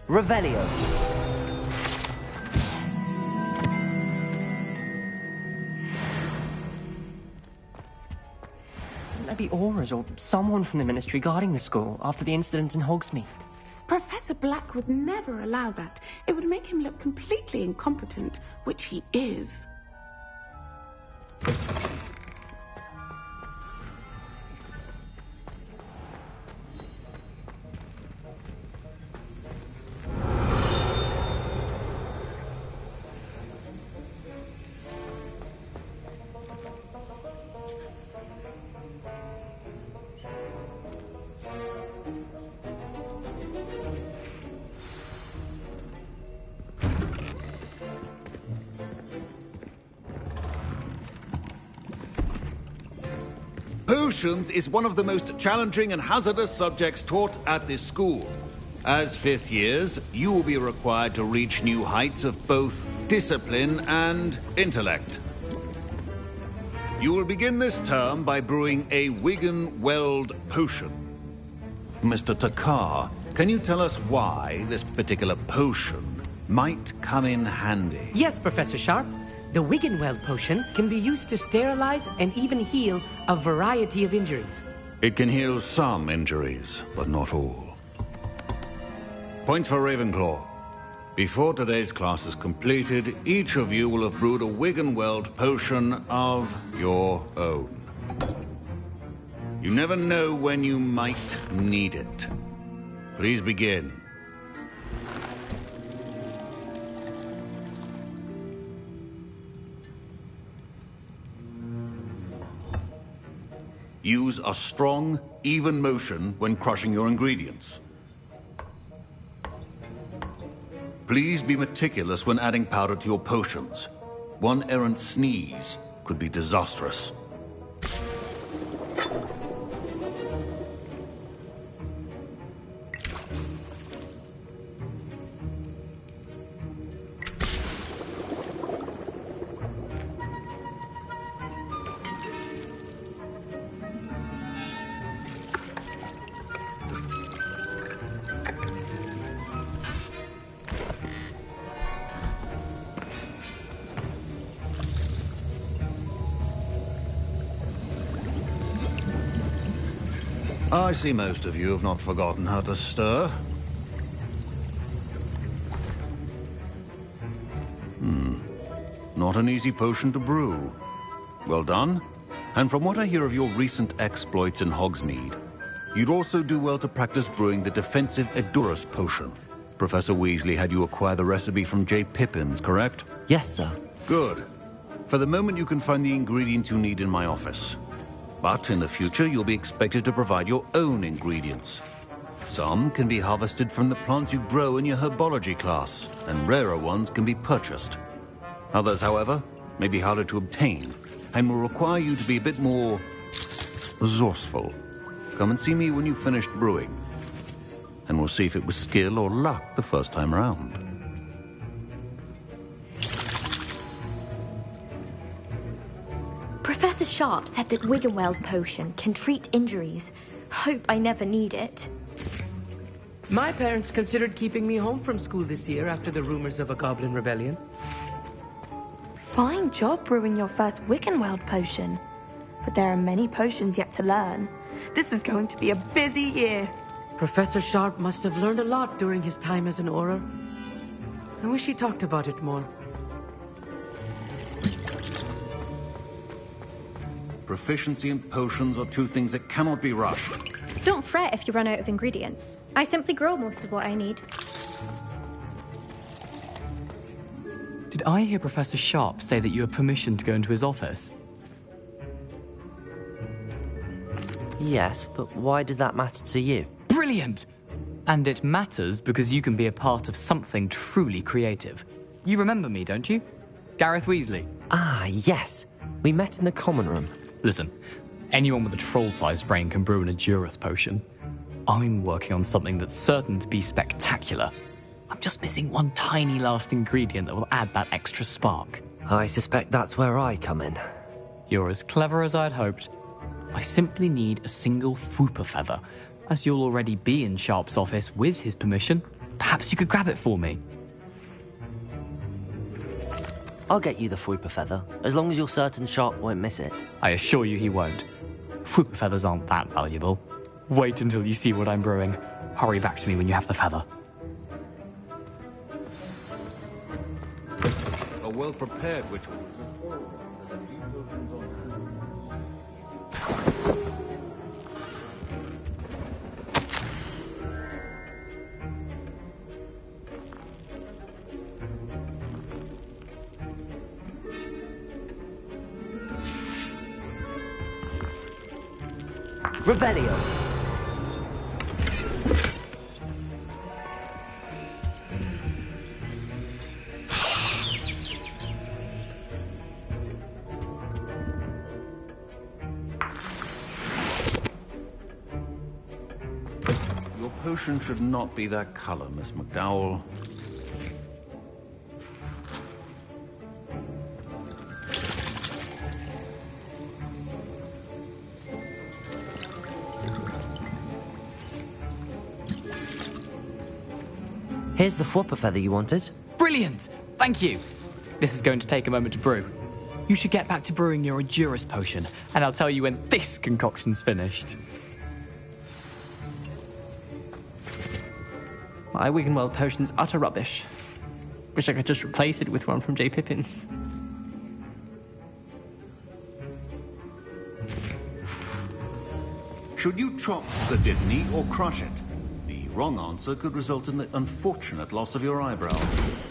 Speaker 3: Revelio.
Speaker 6: Couldn't there be Auras or someone from the Ministry guarding the school after the incident in Hogsmeade?
Speaker 5: Professor Black would never allow that. It would make him look completely incompetent, which he is.
Speaker 17: Potions is one of the most challenging and hazardous subjects taught at this school. As fifth years, you will be required to reach new heights of both discipline and intellect. You will begin this term by brewing a Wiggenweld potion. Mr. Takar, can you tell us why this particular potion might come in handy?
Speaker 9: Yes, Professor Sharp. The Wiggenweld potion can be used to sterilize and even heal a variety of injuries.
Speaker 17: It can heal some injuries, but not all. Point for Ravenclaw. Before today's class is completed, each of you will have brewed a Wiggenweld potion of your own. You never know when you might need it. Please begin. Use a strong, even motion when crushing your ingredients. Please be meticulous when adding powder to your potions. One errant sneeze could be disastrous. I see most of you have not forgotten how to stir. Not an easy potion to brew. Well done. And from what I hear of your recent exploits in Hogsmeade, you'd also do well to practice brewing the defensive Edurus potion. Professor Weasley had you acquire the recipe from J. Pippins, correct?
Speaker 3: Yes, sir.
Speaker 17: Good. For the moment, you can find the ingredients you need in my office. But in the future, you'll be expected to provide your own ingredients. Some can be harvested from the plants you grow in your herbology class, and rarer ones can be purchased. Others, however, may be harder to obtain, and will require you to be a bit more resourceful. Come and see me when you've finished brewing, and we'll see if it was skill or luck the first time around.
Speaker 18: Professor Sharp said that Wiggenweld potion can treat injuries. Hope I never need it.
Speaker 9: My parents considered keeping me home from school this year after the rumors of a goblin rebellion.
Speaker 4: Fine job brewing your first Wiggenweld potion. But there are many potions yet to learn. This is going to be a busy year.
Speaker 9: Professor Sharp must have learned a lot during his time as an Auror. I wish he talked about it more.
Speaker 17: Proficiency in potions are two things that cannot be rushed.
Speaker 10: Don't fret if you run out of ingredients. I simply grow most of what I need.
Speaker 19: Did I hear Professor Sharp say that you have permission to go into his office?
Speaker 3: Yes, but why does that matter to you?
Speaker 19: Brilliant! And it matters because you can be a part of something truly creative. You remember me, don't you? Gareth Weasley.
Speaker 3: Ah, yes. We met in the common room.
Speaker 19: Listen, anyone with a troll-sized brain can brew an Edurus potion. I'm working on something that's certain to be spectacular. I'm just missing one tiny last ingredient that will add that extra spark.
Speaker 3: I suspect that's where I come in.
Speaker 19: You're as clever as I'd hoped. I simply need a single Fwooper feather. As you'll already be in Sharp's office with his permission, perhaps you could grab it for me.
Speaker 3: I'll get you the Fwooper feather, as long as you're certain Sharp won't miss it.
Speaker 19: I assure you he won't. Fwooper feathers aren't that valuable. Wait until you see what I'm brewing. Hurry back to me when you have the feather.
Speaker 17: A well-prepared witch.
Speaker 3: Revelio.
Speaker 17: potion should not be that color, Miss McDowell.
Speaker 3: Here's the Fwopper feather you wanted.
Speaker 19: Brilliant! Thank you! This is going to take a moment to brew. You should get back to brewing your Endurus potion, and I'll tell you when this concoction's finished.
Speaker 6: My Wiggenweld potion's utter rubbish. Wish I could just replace it with one from J. Pippin's.
Speaker 17: Should you chop the Dittany or crush it? The wrong answer could result in the unfortunate loss of your eyebrows.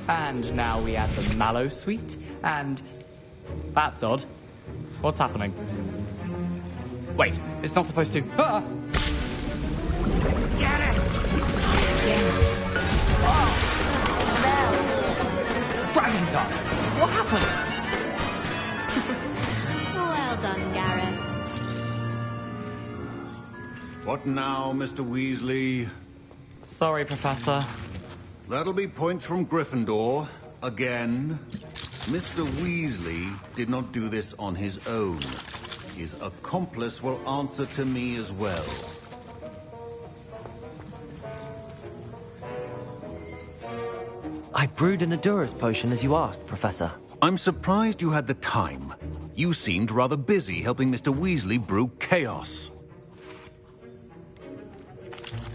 Speaker 19: And now we add the mallow sweet, and... That's odd. What's happening? Wait, it's not supposed to... Ah!
Speaker 9: Get it!
Speaker 19: Dragon's time! What happened?
Speaker 12: Well done, Gareth.
Speaker 17: What now, Mr. Weasley?
Speaker 19: Sorry, Professor.
Speaker 17: That'll be points from Gryffindor. Again. Mr. Weasley did not do this on his own. His accomplice will answer to me as well.
Speaker 3: I brewed an Endurus potion as you asked, Professor.
Speaker 17: I'm surprised you had the time. You seemed rather busy helping Mr. Weasley brew chaos.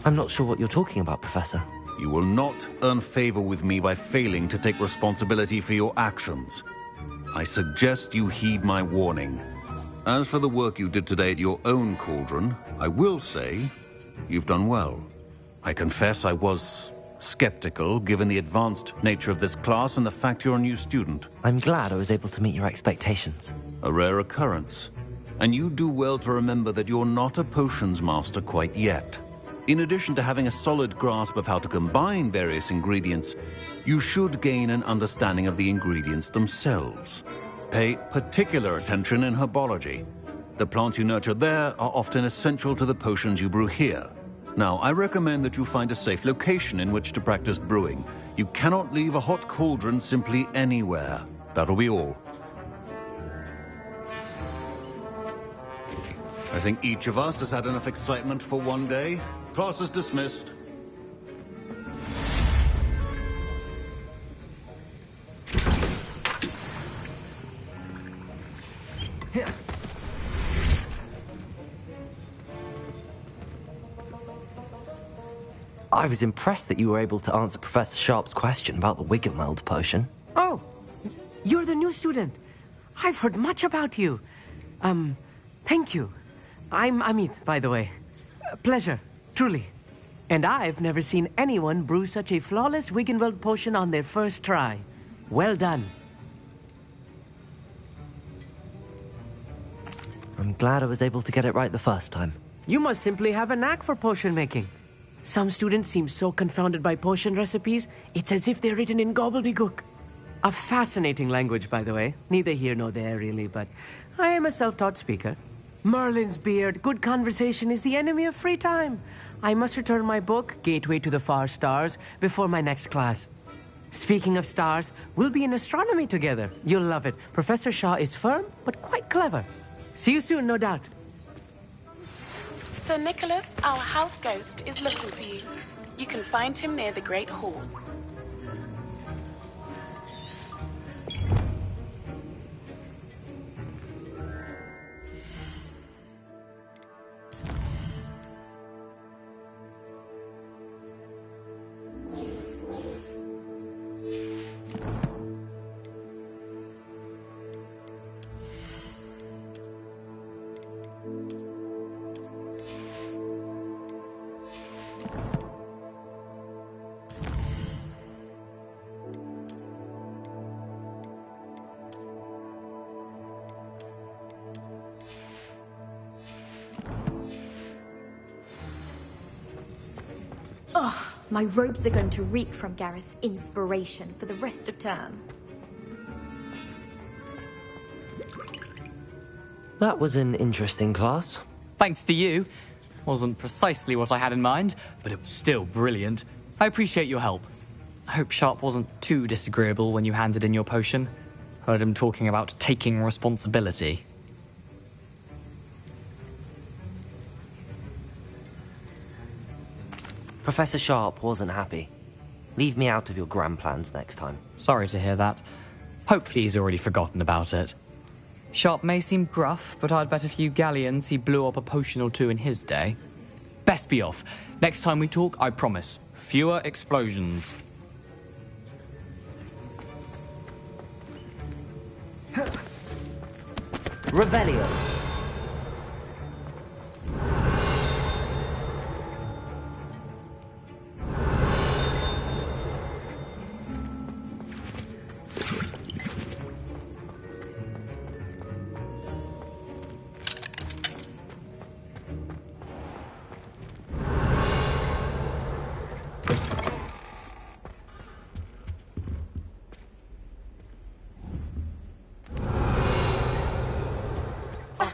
Speaker 3: I'm not sure what you're talking about, Professor.
Speaker 17: You will not earn favor with me by failing to take responsibility for your actions. I suggest you heed my warning. As for the work you did today at your own cauldron, I will say you've done well. I confess I was skeptical, given the advanced nature of this class and the fact you're a new student.
Speaker 3: I'm glad I was able to meet your expectations.
Speaker 17: A rare occurrence. And you do well to remember that you're not a potions master quite yet. In addition to having a solid grasp of how to combine various ingredients, you should gain an understanding of the ingredients themselves. Pay particular attention in herbology. The plants you nurture there are often essential to the potions you brew here. Now, I recommend that you find a safe location in which to practice brewing. You cannot leave a hot cauldron simply anywhere. That'll be all. I think each of us has had enough excitement for one day. Class is dismissed.
Speaker 3: I was impressed that you were able to answer Professor Sharp's question about the Wiggenweld potion.
Speaker 9: Oh, you're the new student. I've heard much about you. Thank you. I'm Amit, by the way. Pleasure, truly. And I've never seen anyone brew such a flawless Wiggenweld potion on their first try. Well done.
Speaker 3: I'm glad I was able to get it right the first time.
Speaker 9: You must simply have a knack for potion making. Some students seem so confounded by potion recipes, it's as if they're written in gobbledygook. A fascinating language, by the way. Neither here nor there, really, but I am a self-taught speaker. Merlin's beard, good conversation is the enemy of free time. I must return my book, Gateway to the Far Stars, before my next class. Speaking of stars, we'll be in astronomy together. You'll love it. Professor Shaw is firm, but quite clever. See you soon, no doubt.
Speaker 5: Sir Nicholas, our house ghost, is looking for you. You can find him near the Great Hall.
Speaker 18: Ugh, my robes are going to reek from Gareth's inspiration for the rest of term.
Speaker 3: That was an interesting class.
Speaker 19: Thanks to you. Wasn't precisely what I had in mind, but it was still brilliant. I appreciate your help. I hope Sharp wasn't too disagreeable when you handed in your potion. Heard him talking about taking responsibility.
Speaker 3: Professor Sharp wasn't happy. Leave me out of your grand plans next time.
Speaker 19: Sorry to hear that. Hopefully he's already forgotten about it. Sharp may seem gruff, but I'd bet a few galleons he blew up a potion or two in his day. Best be off. Next time we talk, I promise. Fewer explosions.
Speaker 3: Revelio.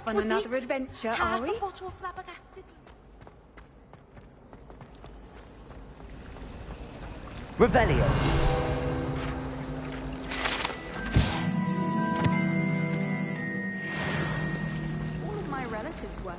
Speaker 13: On another adventure, are we?
Speaker 3: Revelio.
Speaker 13: All of my relatives work.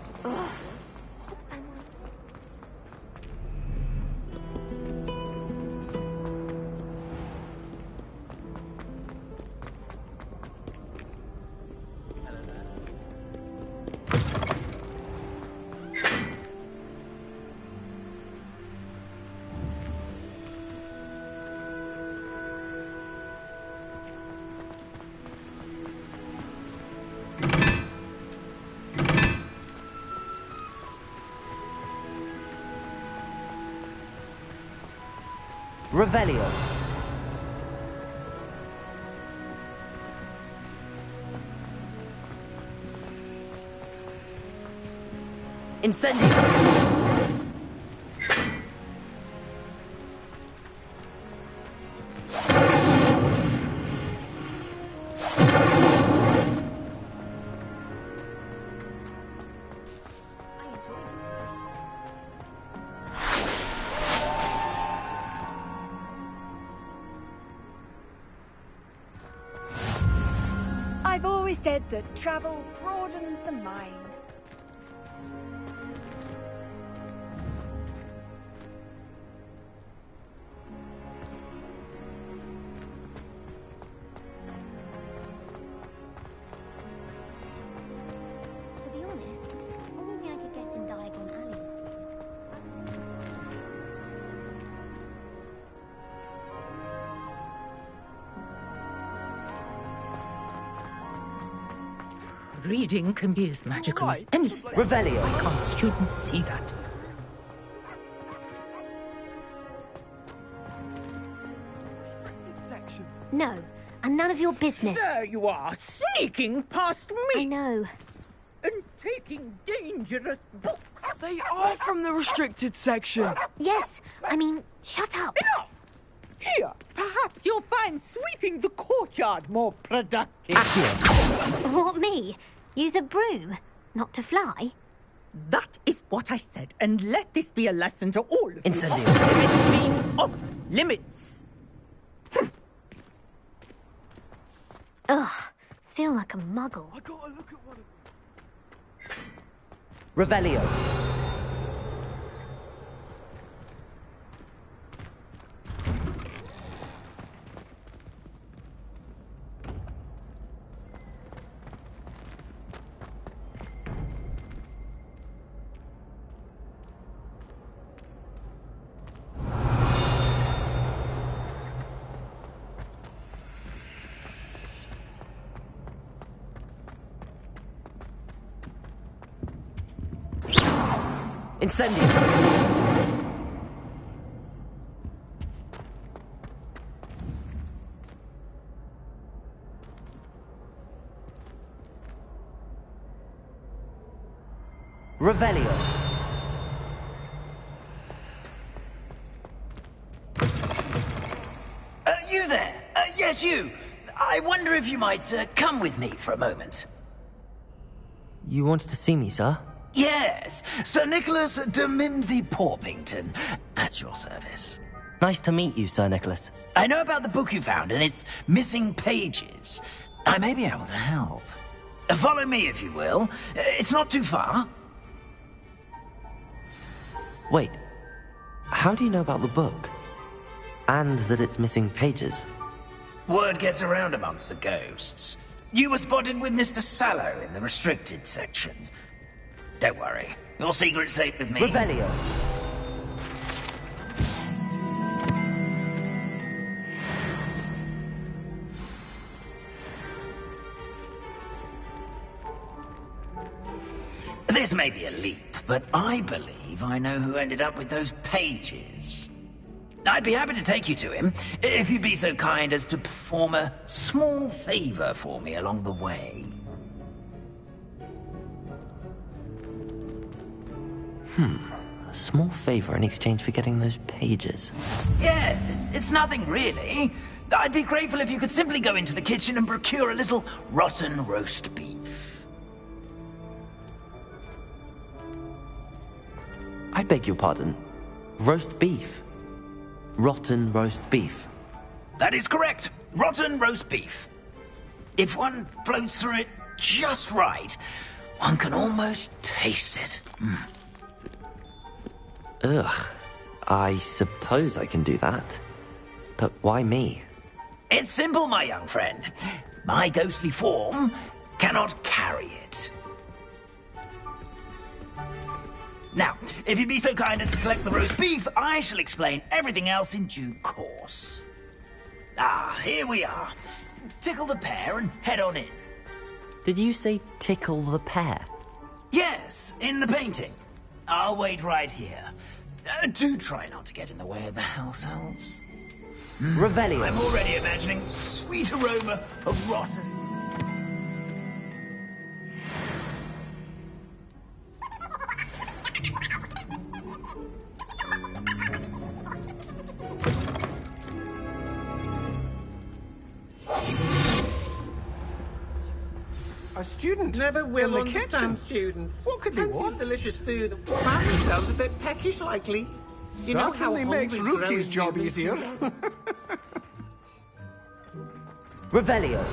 Speaker 3: Revelio. Incendio.
Speaker 13: I've always said that travel broadens the mind.
Speaker 12: To be honest, probably I could get in Diagon Alley.
Speaker 14: reading can be as magical as any spell.
Speaker 7: Revelio.
Speaker 14: Why can't students see that?
Speaker 12: No, and none of your business.
Speaker 14: There you are, sneaking past me!
Speaker 12: I know.
Speaker 14: And taking dangerous books!
Speaker 20: They are from the restricted section.
Speaker 12: Yes, I mean, shut up.
Speaker 14: Enough! Here, perhaps you'll find sweeping the courtyard more productive.
Speaker 12: What, me? Use a broom? Not to fly?
Speaker 14: That is what I said, and let this be a lesson to all of you.
Speaker 7: Incendio.
Speaker 14: Limits means off limits.
Speaker 12: Ugh, feel like a muggle.
Speaker 20: I gotta look at one of them.
Speaker 7: Revelio. Incendio. Revelio.
Speaker 21: You there? Yes, you. I wonder if you might come with me for a moment.
Speaker 3: You wanted to see me, sir?
Speaker 21: Yes, Sir Nicholas de Mimsy Porpington, at your service.
Speaker 3: Nice to meet you, Sir Nicholas.
Speaker 21: I know about the book you found and its missing pages. I may be able to help. Follow me, if you will. It's not too far.
Speaker 3: Wait, how do you know about the book? And that it's missing pages?
Speaker 21: Word gets around amongst the ghosts. You were spotted with Mr. Sallow in the restricted section. Don't worry, your secret's safe with me.
Speaker 7: Revelio.
Speaker 21: This may be a leap, but I believe I know who ended up with those pages. I'd be happy to take you to him, if you'd be so kind as to perform a small favor for me along the way.
Speaker 3: A small favor in exchange for getting those pages.
Speaker 21: Yes, it's nothing really. I'd be grateful if you could simply go into the kitchen and procure a little rotten roast beef.
Speaker 3: I beg your pardon. Roast beef. Rotten roast beef.
Speaker 21: That is correct. Rotten roast beef. If one floats through it just right, one can almost taste it.
Speaker 3: Ugh. I suppose I can do that. But why me?
Speaker 21: It's simple, my young friend. My ghostly form cannot carry it. Now, if you'd be so kind as to collect the roast beef, I shall explain everything else in due course. Ah, here we are. Tickle the pear and head on in.
Speaker 3: Did you say tickle the pear?
Speaker 21: Yes, in the painting. I'll wait right here. Do try not to get in the way of the house elves.
Speaker 7: Revelio.
Speaker 21: I'm already imagining the sweet aroma of rotten.
Speaker 22: A student
Speaker 23: Never will
Speaker 22: in the
Speaker 23: understand
Speaker 22: kitchen.
Speaker 23: students.
Speaker 22: What could they
Speaker 23: Fancy
Speaker 22: want?
Speaker 23: delicious food. Found themselves a bit peckish, likely. You know how
Speaker 22: Certainly makes
Speaker 23: hungry
Speaker 22: Rookie's
Speaker 23: growing
Speaker 22: job
Speaker 23: humans
Speaker 22: easier.
Speaker 23: can get.
Speaker 7: Revelio.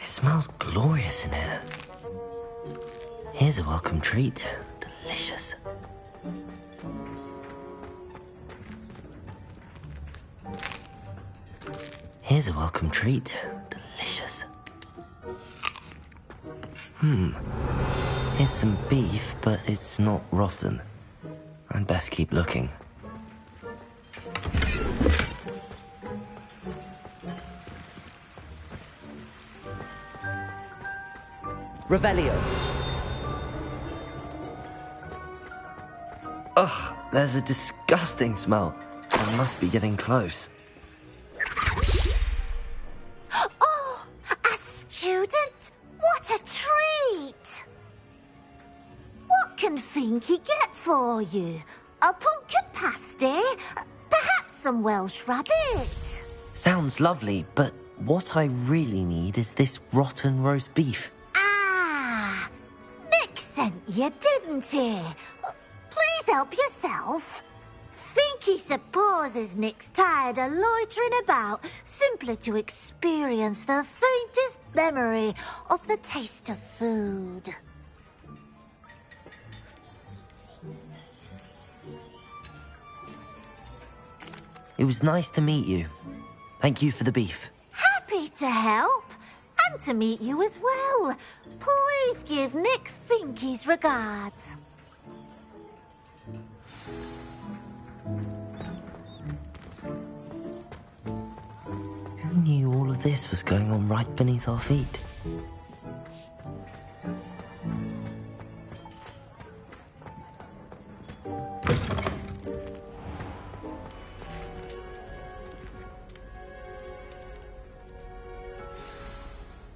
Speaker 3: It smells glorious in here. Here's a welcome treat. Delicious. Here's a welcome treat. Delicious. Here's some beef, but it's not rotten. I'd best keep looking. Revelio. Ugh, there's a disgusting smell. I must be getting close.
Speaker 2: Oh, a student? What a treat! What can Finky get for you? A pumpkin pasty? Perhaps some Welsh rabbit?
Speaker 3: Sounds lovely, but what I really need is this rotten roast beef.
Speaker 2: Ah, Nick sent you, didn't he? Please help yourself. Finky supposes Nick's tired of loitering about simply to experience the faintest memory of the taste of food.
Speaker 3: It was nice to meet you. Thank you for the beef.
Speaker 2: Happy to help, and to meet you as well. Please give Nick Finky's regards.
Speaker 3: Who knew all of this was going on right beneath our feet?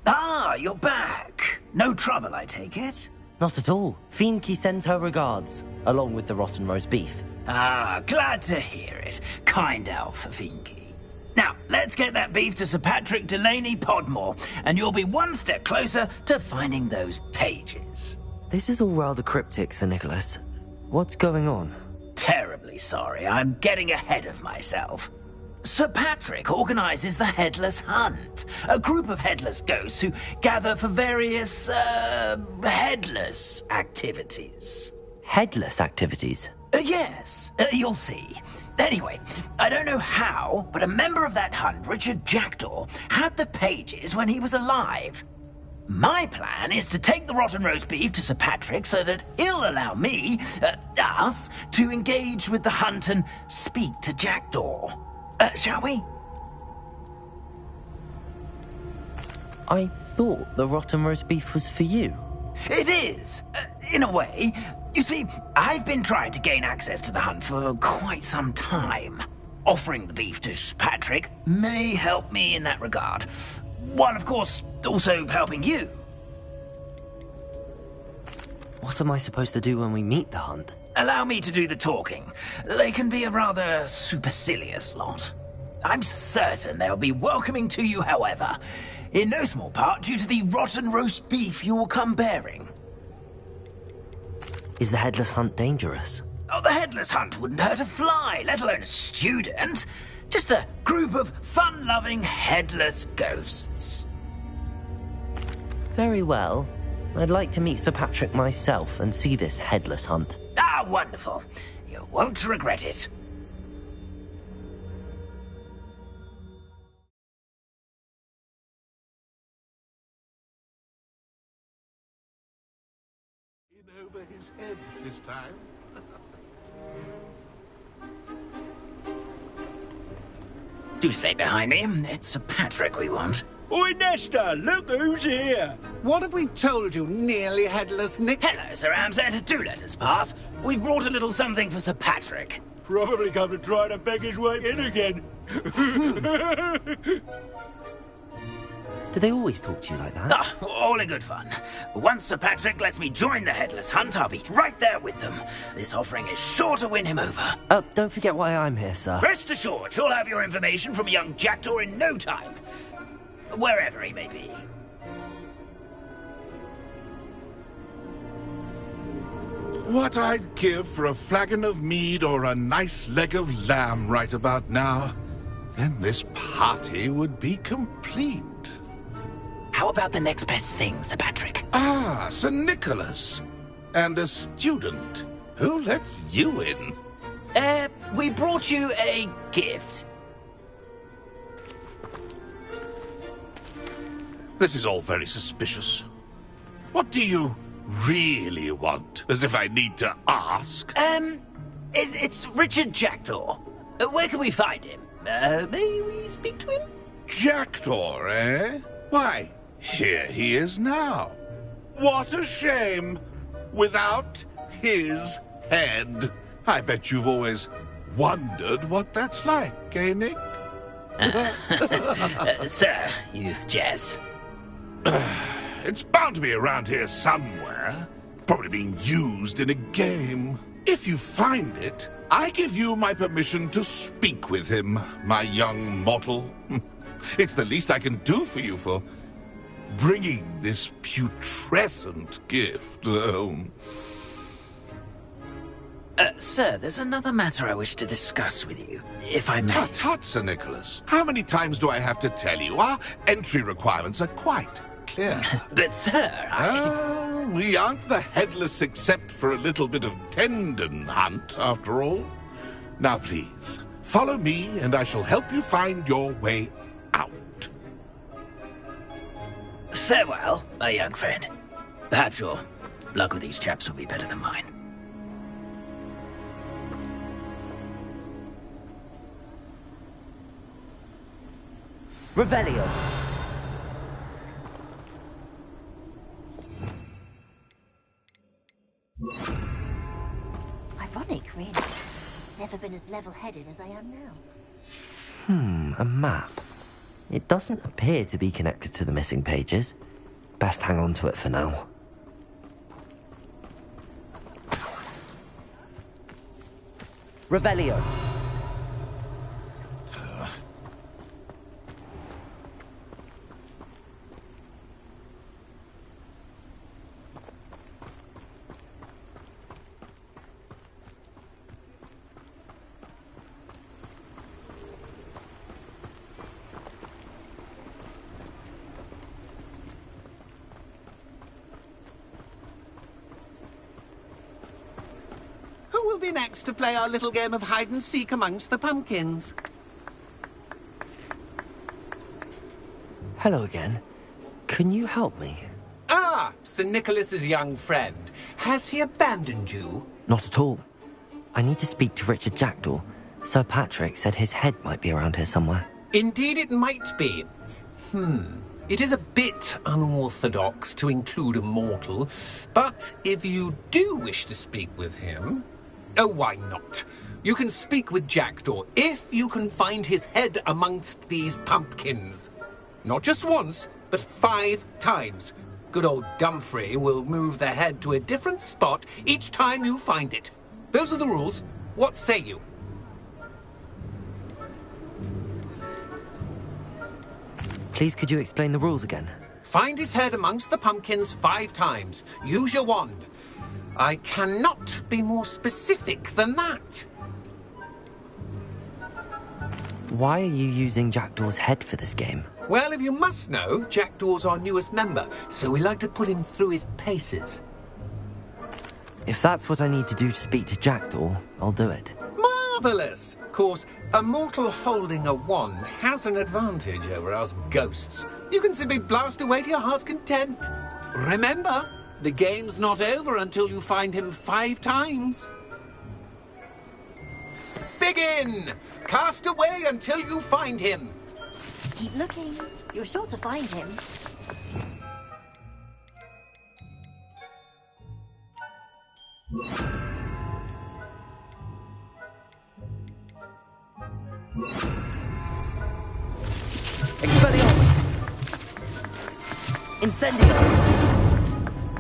Speaker 21: Ah, you're back. No trouble, I take it?
Speaker 3: Not at all. Finky sends her regards, along with the rotten roast beef.
Speaker 21: Ah, glad to hear it. Kind elf, Finky. Now, let's get that beef to Sir Patrick Delaney Podmore, and you'll be one step closer to finding those pages.
Speaker 3: This is all rather cryptic, Sir Nicholas. What's going on?
Speaker 21: Terribly sorry, I'm getting ahead of myself. Sir Patrick organises the Headless Hunt, a group of headless ghosts who gather for various, headless activities.
Speaker 3: Headless activities?
Speaker 21: Yes, you'll see. Anyway, I don't know how, but a member of that hunt, Richard Jackdaw, had the pages when he was alive. My plan is to take the rotten roast beef to Sir Patrick so that he'll allow me, us, to engage with the hunt and speak to Jackdaw. Shall we?
Speaker 3: I thought the rotten roast beef was for you.
Speaker 21: It is, in a way. You see, I've been trying to gain access to the hunt for quite some time. Offering the beef to Patrick may help me in that regard. While, of course, also helping you.
Speaker 3: What am I supposed to do when we meet the hunt?
Speaker 21: Allow me to do the talking. They can be a rather supercilious lot. I'm certain they'll be welcoming to you, however, in no small part due to the rotten roast beef you will come bearing.
Speaker 3: Is the Headless Hunt dangerous?
Speaker 21: Oh, the Headless Hunt wouldn't hurt a fly, let alone a student. Just a group of fun-loving headless ghosts.
Speaker 3: Very well. I'd like to meet Sir Patrick myself and see this Headless Hunt.
Speaker 21: Ah, wonderful. You won't regret it.
Speaker 1: In over his head this time.
Speaker 21: Do stay behind me. It's Sir Patrick we want.
Speaker 8: Oi, Nesta, look who's here.
Speaker 23: What have we told you, nearly headless Nick?
Speaker 21: Hello, Sir Ramsett. Do let us pass. We've brought a little something for Sir Patrick.
Speaker 8: Probably come to try to beg his way in again.
Speaker 3: Do they always talk to you like that?
Speaker 21: Ah, all in good fun. Once Sir Patrick lets me join the Headless Hunt, I'll be right there with them. This offering is sure to win him over.
Speaker 3: Don't forget why I'm here, sir.
Speaker 21: Rest assured, you'll have your information from young Jackdaw in no time. Wherever he may be.
Speaker 1: What I'd give for a flagon of mead or a nice leg of lamb right about now. Then this party would be complete.
Speaker 21: How about the next best thing, Sir Patrick?
Speaker 1: Ah, Sir Nicholas. And a student. Who let you in?
Speaker 21: We brought you a gift.
Speaker 1: This is all very suspicious. What do you really want? As if I need to ask.
Speaker 21: It's Richard Jackdaw. Where can we find him? May we speak to him?
Speaker 1: Jackdaw, eh? Why, here he is now. What a shame. Without his head. I bet you've always wondered what that's like, eh, Nick?
Speaker 21: Sir, you jest.
Speaker 1: It's bound to be around here somewhere. Probably being used in a game. If you find it, I give you my permission to speak with him, my young mortal. It's the least I can do for you for bringing this putrescent gift home.
Speaker 21: Sir, there's another matter I wish to discuss with you, if I may.
Speaker 1: Tut, tut, Sir Nicholas. How many times do I have to tell you? Our entry requirements are quite clear.
Speaker 21: But, sir,
Speaker 1: we aren't the headless except for a little bit of tendon hunt, after all. Now, please, follow me, and I shall help you find your way out.
Speaker 21: Farewell, my young friend. Perhaps your luck with these chaps will be better than mine.
Speaker 3: Revelio.
Speaker 12: Ironic, really. Never been as level-headed as I am now.
Speaker 3: A map. It doesn't appear to be connected to the missing pages. Best hang on to it for now. Revelio.
Speaker 23: Who will be next to play our little game of hide-and-seek amongst the pumpkins?
Speaker 3: Hello again. Can you help me?
Speaker 23: Ah, Sir Nicholas's young friend. Has he abandoned you?
Speaker 3: Not at all. I need to speak to Richard Jackdaw. Sir Patrick said his head might be around here somewhere.
Speaker 23: Indeed it might be. It is a bit unorthodox to include a mortal, but if you do wish to speak with him... Oh, why not? You can speak with Jackdaw if you can find his head amongst these pumpkins. Not just once, but 5 times. Good old Dumfrey will move the head to a different spot each time you find it. Those are the rules. What say you?
Speaker 3: Please, could you explain the rules again?
Speaker 23: Find his head amongst the pumpkins 5 times. Use your wand. I cannot be more specific than that.
Speaker 3: Why are you using Jackdaw's head for this game?
Speaker 23: Well, if you must know, Jackdaw's our newest member, so we like to put him through his paces.
Speaker 3: If that's what I need to do to speak to Jackdaw, I'll do it.
Speaker 23: Marvellous! Of course, a mortal holding a wand has an advantage over us ghosts. You can simply blast away to your heart's content. Remember, the game's not over until you find him 5 times. Begin! Cast away until you find him.
Speaker 12: Keep looking. You're sure to find him.
Speaker 3: Expelliarmus! Incendio!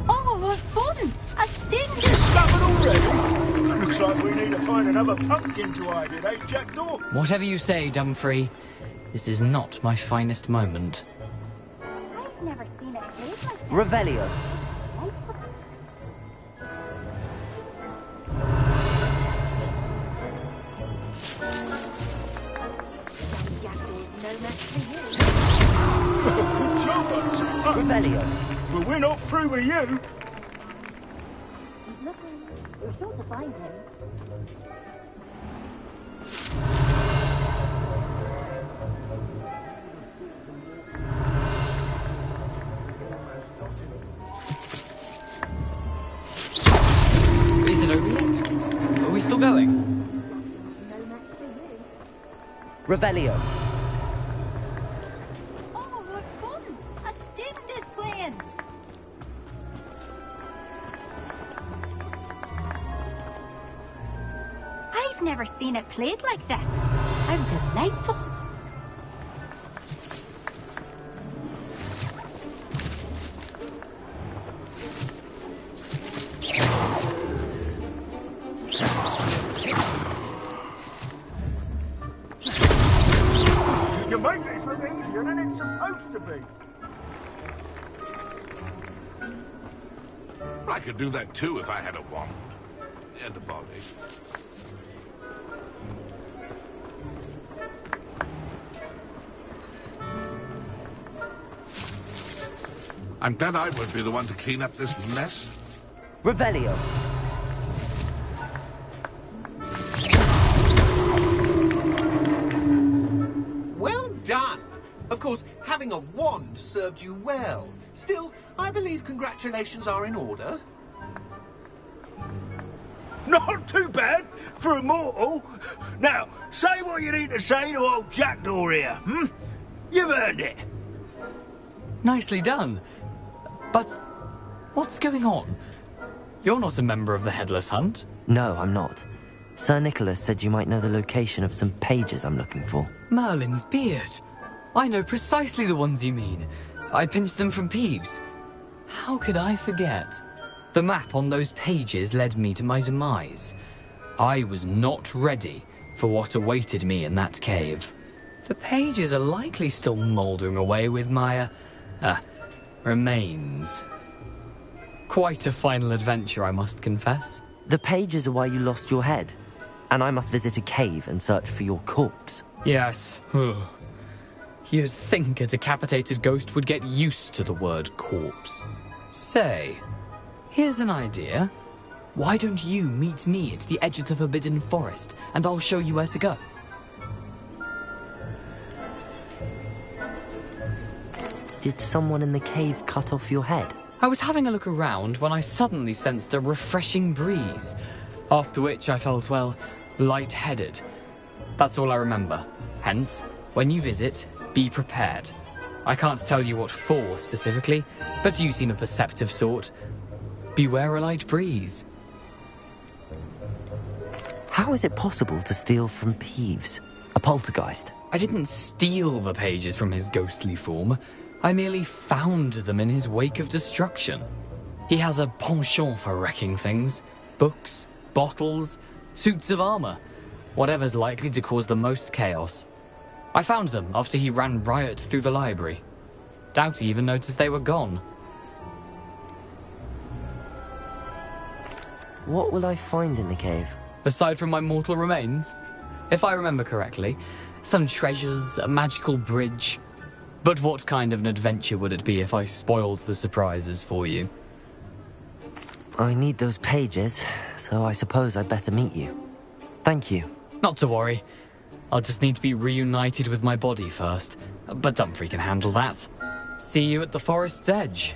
Speaker 12: Oh, fun! A sting!
Speaker 8: Stop it already! Looks like we need to find another pumpkin to hide in, eh, Jackdaw?
Speaker 19: Whatever you say, Dumfrey. This is not my finest moment.
Speaker 12: I've never seen a place like that.
Speaker 3: Revelio.
Speaker 12: No match for you.
Speaker 8: Good job, us.
Speaker 3: Revelio.
Speaker 8: But we're not through with you.
Speaker 12: Keep looking. You're sure to find him.
Speaker 19: going?
Speaker 3: Revelio.
Speaker 12: Oh, what fun! A student is playing! I've never seen it played like this. How delightful!
Speaker 8: You make this look easier than it's supposed to be.
Speaker 1: I could do that too if I had a wand. And a body. I'm glad I won't be the one to clean up this mess.
Speaker 3: Revelio.
Speaker 23: Well done! Of course, having a wand served you well. Still, I believe congratulations are in order.
Speaker 8: Not too bad for a mortal. Now, say what you need to say to old Jackdaw here, hmm? You've earned it.
Speaker 19: Nicely done. But what's going on? You're not a member of the Headless Hunt.
Speaker 3: No, I'm not. Sir Nicholas said you might know the location of some pages I'm looking for.
Speaker 19: Merlin's beard. I know precisely the ones you mean. I pinched them from Peeves. How could I forget? The map on those pages led me to my demise. I was not ready for what awaited me in that cave. The pages are likely still mouldering away with my, remains. Quite a final adventure, I must confess.
Speaker 3: The pages are why you lost your head, and I must visit a cave and search for your corpse.
Speaker 19: Yes. You'd think a decapitated ghost would get used to the word corpse. Say, here's an idea. Why don't you meet me at the edge of the Forbidden Forest, and I'll show you where to go?
Speaker 3: Did someone in the cave cut off your head?
Speaker 19: I was having a look around when I suddenly sensed a refreshing breeze, after which I felt, well, lightheaded. That's all I remember. Hence, when you visit, be prepared. I can't tell you what for specifically, but you seem a perceptive sort. Beware a light breeze.
Speaker 3: How is it possible to steal from Peeves, a poltergeist?
Speaker 19: I didn't steal the pages from his ghostly form. I merely found them in his wake of destruction. He has a penchant for wrecking things. Books, bottles, suits of armor. Whatever's likely to cause the most chaos. I found them after he ran riot through the library. Doubt he even noticed they were gone.
Speaker 3: What will I find in the cave?
Speaker 19: Aside from my mortal remains? If I remember correctly, some treasures, a magical bridge. But what kind of an adventure would it be if I spoiled the surprises for you?
Speaker 3: I need those pages, so I suppose I'd better meet you. Thank you.
Speaker 19: Not to worry. I'll just need to be reunited with my body first. But Dumfries can handle that. See you at the forest's edge.